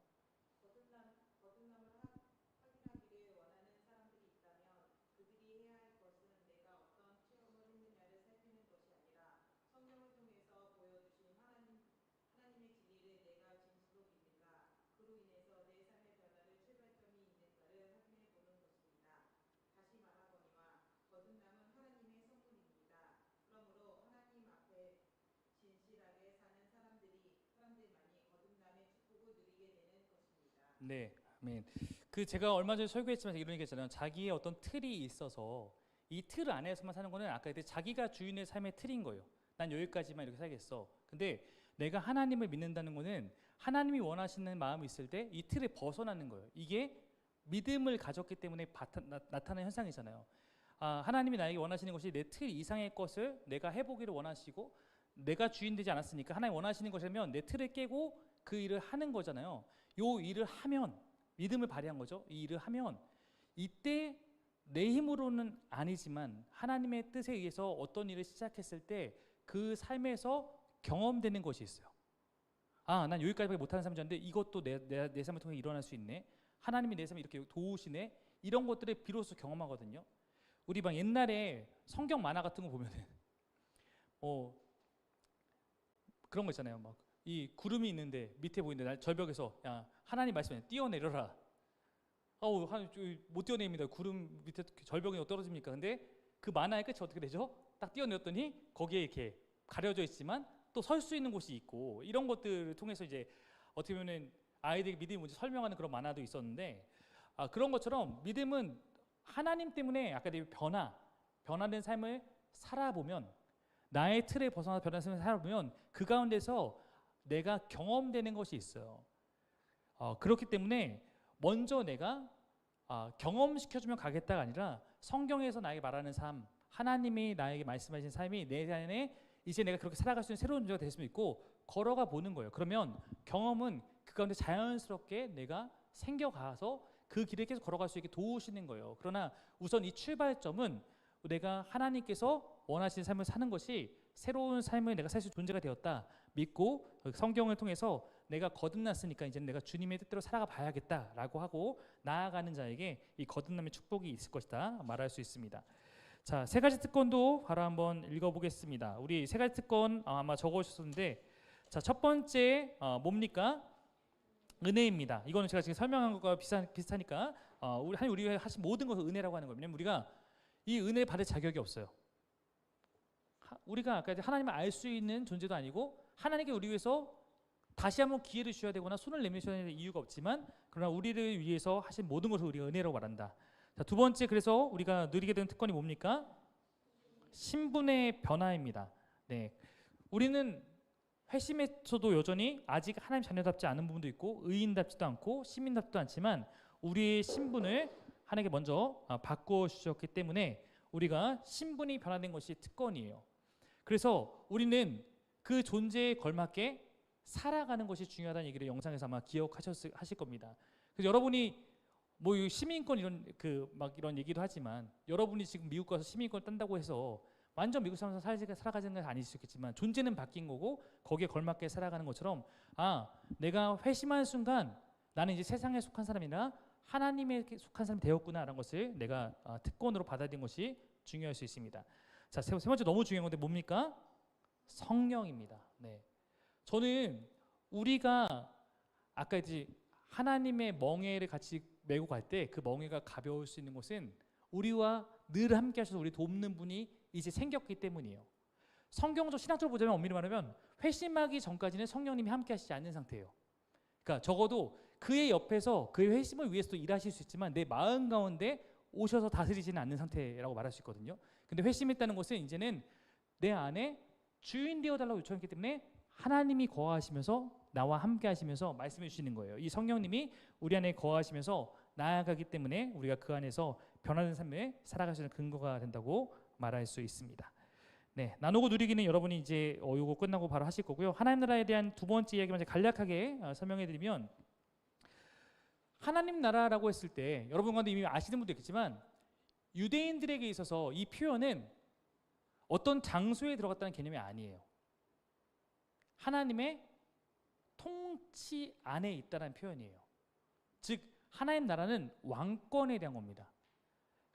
네, 아멘. 그 제가 얼마 전에 설교했지만 이런 얘기했잖아요. 자기의 어떤 틀이 있어서 이 틀 안에서만 사는 거는 아까 그때 자기가 주인의 삶의 틀인 거예요. 난 여기까지만 이렇게 살겠어. 근데 내가 하나님을 믿는다는 거는 하나님이 원하시는 마음이 있을 때 이 틀을 벗어나는 거예요. 이게 믿음을 가졌기 때문에 나타나는 현상이잖아요. 하나님이 나에게 원하시는 것이 내 틀 이상의 것을 내가 해보기를 원하시고 내가 주인 되지 않았으니까 하나님 원하시는 것이면 내 틀을 깨고 그 일을 하는 거잖아요. 요 일을 하면 믿음을 발휘한 거죠. 이 일을 하면 이때 내 힘으로는 아니지만 하나님의 뜻에 의해서 어떤 일을 시작했을 때 그 삶에서 경험되는 것이 있어요. 난 여기까지밖에 못하는 사람이었는데 이것도 내 삶을 통해 일어날 수 있네. 하나님이 내 삶을 이렇게 도우시네. 이런 것들을 비로소 경험하거든요. 우리 막 옛날에 성경 만화 같은 거 보면은 그런 거 있잖아요. 막 이 구름이 있는데 밑에 보이는데 절벽에서 야 하나님 말씀에 뛰어내려라. 못 뛰어냅니다. 구름 밑에 절벽에 떨어집니까? 근데 그 만화의 끝이 어떻게 되죠? 딱 뛰어내렸더니 거기에 이렇게 가려져 있지만 또 설 수 있는 곳이 있고 이런 것들을 통해서 이제 어떻게 보면 아이들에게 믿음이 뭔지 설명하는 그런 만화도 있었는데 그런 것처럼 믿음은 하나님 때문에 아까 내 변화된 삶을 살아보면, 나의 틀에 벗어나 변화된 삶을 살아보면 그 가운데서 내가 경험되는 것이 있어요. 그렇기 때문에 먼저 내가 경험시켜주면 가겠다가 아니라 성경에서 나에게 말하는 삶, 하나님이 나에게 말씀하신 삶이 내 안에 이제 내가 그렇게 살아갈 수 있는 새로운 존재가 될 수 있고 걸어가 보는 거예요. 그러면 경험은 그 가운데 자연스럽게 내가 생겨가서 그 길을 계속 걸어갈 수 있게 도우시는 거예요. 그러나 우선 이 출발점은 내가 하나님께서 원하시는 삶을 사는 것이 새로운 삶을 내가 살 수 있는 존재가 되었다 믿고 성경을 통해서 내가 거듭났으니까 이제는 내가 주님의 뜻대로 살아가 봐야겠다라고 하고 나아가는 자에게 이 거듭남의 축복이 있을 것이다 말할 수 있습니다. 자, 세 가지 특권도 바로 한번 읽어보겠습니다. 우리 세 가지 특권 아마 적어주셨는데, 자, 첫 번째 뭡니까? 은혜입니다. 이거는 제가 지금 설명한 것과 비슷하니까 우리가 하신 모든 것을 은혜라고 하는 거예요. 왜냐면 우리가 이 은혜 받을 자격이 없어요. 우리가 아까 하나님을 알 수 있는 존재도 아니고 하나님께 우리 위해서 다시 한번 기회를 주셔야 되거나 손을 내미셔야 될 이유가 없지만, 그러나 우리를 위해서 하신 모든 것을 우리가 은혜라고 말한다. 자, 두 번째, 그래서 우리가 누리게 되는 특권이 뭡니까? 신분의 변화입니다. 네, 우리는 회심에서도 여전히 아직 하나님 자녀답지 않은 부분도 있고 의인답지도 않고 시민답지도 않지만 우리의 신분을 하나님께 먼저 바꿔 주셨기 때문에 우리가 신분이 변화된 것이 특권이에요. 그래서 우리는 그 존재에 걸맞게 살아가는 것이 중요하다는 얘기를 영상에서 아마 기억하실 겁니다. 그래서 여러분이 뭐 시민권 이런 얘기도 하지만, 여러분이 지금 미국 가서 시민권 딴다고 해서 완전 미국 사람으로 살아가는 건 아닐 수 있겠지만 존재는 바뀐 거고 거기에 걸맞게 살아가는 것처럼, 내가 회심한 순간 나는 이제 세상에 속한 사람이 아니라 하나님에 속한 사람이 되었구나라는 것을 내가 특권으로 받아들인 것이 중요할 수 있습니다. 자, 세 번째 너무 중요한 건데 뭡니까? 성령입니다. 네, 저는 우리가 아까 이제 하나님의 멍에를 같이 메고 갈 때 그 멍에가 가벼울 수 있는 것은 우리와 늘 함께 하셔서 우리 돕는 분이 이제 생겼기 때문이에요. 성경적 신학적으로 보자면 엄밀히 말하면 회심하기 전까지는 성령님이 함께 하시지 않는 상태예요. 그러니까 적어도 그의 옆에서 그의 회심을 위해서도 일하실 수 있지만 내 마음 가운데 오셔서 다스리지는 않는 상태라고 말할 수 있거든요. 근데 회심했다는 것은 이제는 내 안에 주인 되어달라고 요청했기 때문에 하나님이 거하시면서 나와 함께 하시면서 말씀해 주시는 거예요. 이 성령님이 우리 안에 거하시면서 나아가기 때문에 우리가 그 안에서 변화된 삶에 살아갈 수 있는 근거가 된다고 말할 수 있습니다. 네, 나누고 누리기는 여러분이 이제 이거 끝나고 바로 하실 거고요. 하나님 나라에 대한 두 번째 이야기만 간략하게 설명해 드리면, 하나님 나라라고 했을 때 여러분 가운데 이미 아시는 분도 있겠지만 유대인들에게 있어서 이 표현은 어떤 장소에 들어갔다는 개념이 아니에요. 하나님의 통치 안에 있다는 표현이에요. 즉 하나님 나라는 왕권에 대한 겁니다.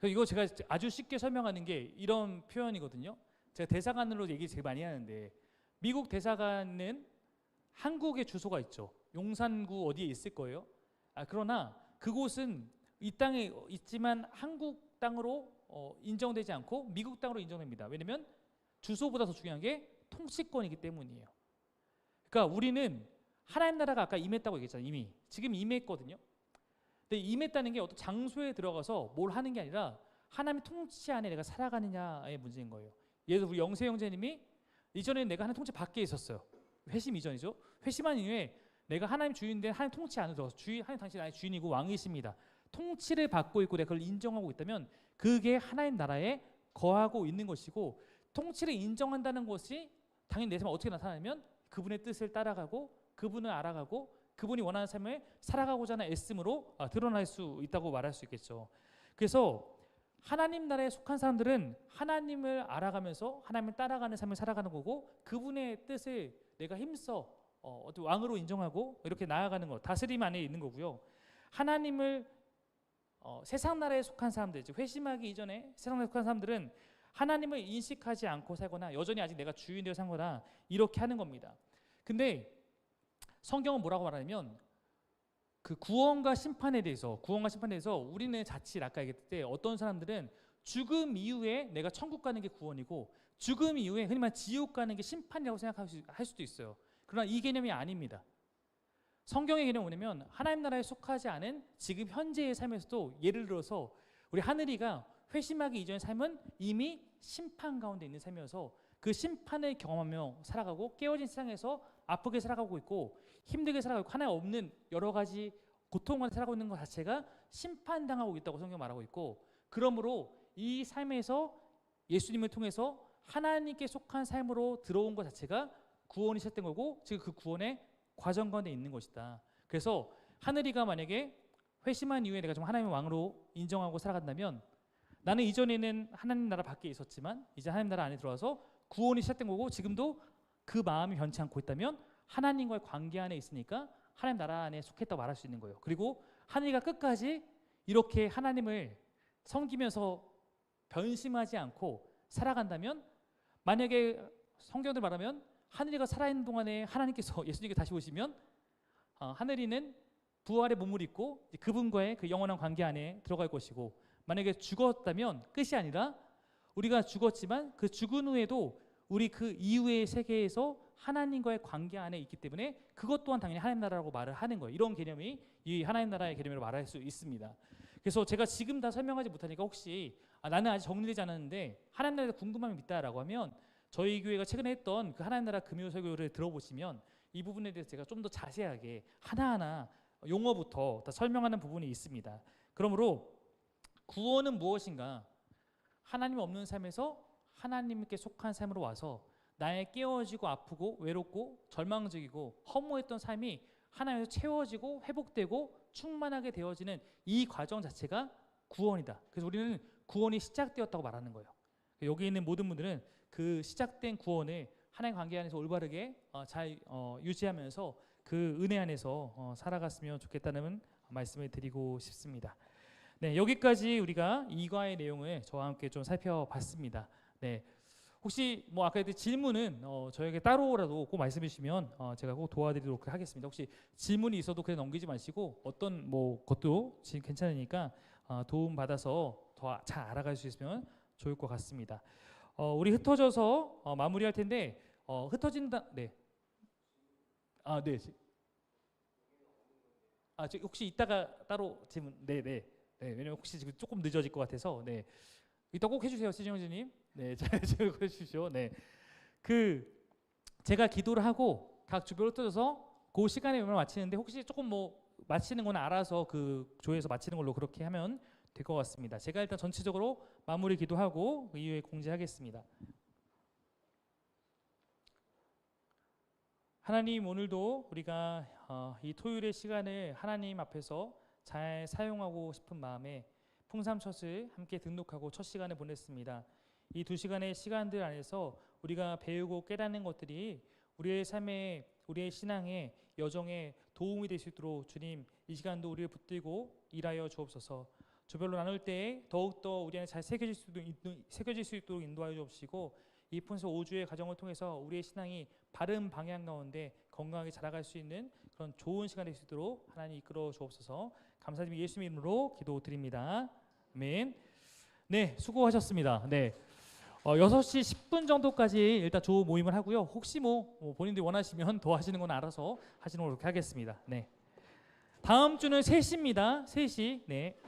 이거 제가 아주 쉽게 설명하는 게 이런 표현이거든요. 제가 대사관으로 얘기 제일 많이 하는데, 미국 대사관은 한국에 주소가 있죠. 용산구 어디에 있을 거예요. 그러나 그곳은 이 땅에 있지만 한국 땅으로 인정되지 않고 미국 땅으로 인정됩니다. 왜냐하면 주소보다 더 중요한 게 통치권이기 때문이에요. 그러니까 우리는 하나님 나라가 아까 임했다고 얘기했잖아요. 이미 지금 임했거든요. 근데 임했다는 게 어떤 장소에 들어가서 뭘 하는 게 아니라 하나님의 통치 안에 내가 살아가느냐의 문제인 거예요. 예를 들어 우리 영세 형제님이 이전에 내가 하나님 통치 밖에 있었어요. 회심 이전이죠. 회심한 이후에 내가 하나님 주인인데 하나님 통치 안에 들어가서 하나님 당신 나의 주인이고 왕이십니다. 통치를 받고 있고 내가 그걸 인정하고 있다면 그게 하나님 나라에 거하고 있는 것이고, 통치를 인정한다는 것이 당연히 내 삶에 어떻게 나타나면 그분의 뜻을 따라가고 그분을 알아가고 그분이 원하는 삶을 살아가고자 하는 애씀으로 드러날 수 있다고 말할 수 있겠죠. 그래서 하나님 나라에 속한 사람들은 하나님을 알아가면서 하나님을 따라가는 삶을 살아가는 거고, 그분의 뜻을 내가 힘써 왕으로 인정하고 이렇게 나아가는 것, 다스림 안에 있는 거고요. 하나님을 세상 나라에 속한 사람들, 즉 회심하기 이전에 세상 나라에 속한 사람들은 하나님을 인식하지 않고 살거나 여전히 아직 내가 주인 되어 산 거다 이렇게 하는 겁니다. 근데 성경은 뭐라고 말하냐면 그 구원과 심판에 대해서 우리는 자칫 아까 얘기했을 때 어떤 사람들은 죽음 이후에 내가 천국 가는 게 구원이고 죽음 이후에 흔히 말 지옥 가는 게 심판이라고 생각할 수도 있어요. 그러나 이 개념이 아닙니다. 성경의 개념은 뭐냐면 하나님 나라에 속하지 않은 지금 현재의 삶에서도 예를 들어서 우리 하늘이가 회심하기 이전의 삶은 이미 심판 가운데 있는 삶이어서 그 심판을 경험하며 살아가고 깨어진 세상에서 아프게 살아가고 있고 힘들게 살아가고 하나 없는 여러 가지 고통을 살아가고 있는 것 자체가 심판당하고 있다고 성경 말하고 있고, 그러므로 이 삶에서 예수님을 통해서 하나님께 속한 삶으로 들어온 것 자체가 구원이 시작된 거고 지금 그 구원의 과정 가운데 있는 것이다. 그래서 하늘이가 만약에 회심한 이후에 내가 좀 하나님의 왕으로 인정하고 살아간다면 나는 이전에는 하나님 나라 밖에 있었지만 이제 하나님 나라 안에 들어와서 구원이 시작된 거고 지금도 그 마음이 변치 않고 있다면 하나님과의 관계 안에 있으니까 하나님 나라 안에 속했다고 말할 수 있는 거예요. 그리고 하늘이가 끝까지 이렇게 하나님을 섬기면서 변심하지 않고 살아간다면, 만약에 성경들 말하면 하늘이가 살아있는 동안에 하나님께서 예수님께 다시 오시면 하늘이는 부활의 몸을 입고 그분과의 그 영원한 관계 안에 들어갈 것이고, 만약에 죽었다면 끝이 아니라 우리가 죽었지만 그 죽은 후에도 우리 그 이후의 세계에서 하나님과의 관계 안에 있기 때문에 그것 또한 당연히 하나님 나라라고 말을 하는 거예요. 이런 개념이 이 하나님 나라의 개념으로 말할 수 있습니다. 그래서 제가 지금 다 설명하지 못하니까 혹시 나는 아직 정리되지 않았는데 하나님 나라에 궁금함이 있다라고 하면 저희 교회가 최근에 했던 그 하나님 나라 금요 설교를 들어보시면 이 부분에 대해서 제가 좀 더 자세하게 하나하나 용어부터 다 설명하는 부분이 있습니다. 그러므로 구원은 무엇인가? 하나님 없는 삶에서 하나님께 속한 삶으로 와서 나의 깨어지고 아프고 외롭고 절망적이고 허무했던 삶이 하나님에서 채워지고 회복되고 충만하게 되어지는 이 과정 자체가 구원이다. 그래서 우리는 구원이 시작되었다고 말하는 거예요. 여기 있는 모든 분들은 그 시작된 구원을 하나님 관계 안에서 올바르게 잘 유지하면서 그 은혜 안에서 살아갔으면 좋겠다는 말씀을 드리고 싶습니다. 네, 여기까지 우리가 이과의 내용을 저와 함께 좀 살펴봤습니다. 네, 혹시 뭐 아까 했던 질문은 저에게 따로라도 꼭 말씀해 주시면 제가 꼭 도와드리도록 하겠습니다. 혹시 질문이 있어도 그냥 넘기지 마시고 어떤 뭐 것도 지금 괜찮으니까 도움 받아서 더 잘 알아갈 수 있으면 좋을 것 같습니다. 우리 흩어져서 마무리할 텐데 흩어진다. 네. 네. 혹시 이따가 따로 질문. 네. 왜냐면 혹시 지금 조금 늦어질 것 같아서. 네. 이따 꼭 해주세요, 시정진님. 네, 잘 해주십시오. 네. 제가 기도를 하고 각 주별로 흩어져서 그 시간에 오면 마치는데 혹시 조금 뭐 마치는 건 알아서 그 조에서 마치는 걸로 그렇게 하면 될 것 같습니다. 제가 일단 전체적으로 마무리 기도하고 그 이후에 공지하겠습니다. 하나님, 오늘도 우리가 이 토요일의 시간을 하나님 앞에서 잘 사용하고 싶은 마음에 풍삼첫 함께 등록하고 첫 시간을 보냈습니다. 이 2시간의 시간들 안에서 우리가 배우고 깨닫는 것들이 우리의 삶에, 우리의 신앙에, 여정에 도움이 될 수 있도록 주님 이 시간도 우리를 붙들고 일하여 주옵소서. 주별로 나눌 때 더욱더 우리 안에 잘 새겨질 수 있도록 인도하여 주옵시고, 이 풍서 5주의 과정을 통해서 우리의 신앙이 바른 방향 가운데 건강하게 자라갈 수 있는 그런 좋은 시간이 될 수 있도록 하나님 이끌어 주옵소서. 감사드리며 예수님 이름으로 기도드립니다. 아멘. 네, 수고하셨습니다. 네, 6시 10분 정도까지 일단 조 모임을 하고요. 혹시 뭐 본인들이 원하시면 더 하시는 건 알아서 하시는 걸로 하겠습니다. 네, 다음 주는 3시입니다. 3시. 네.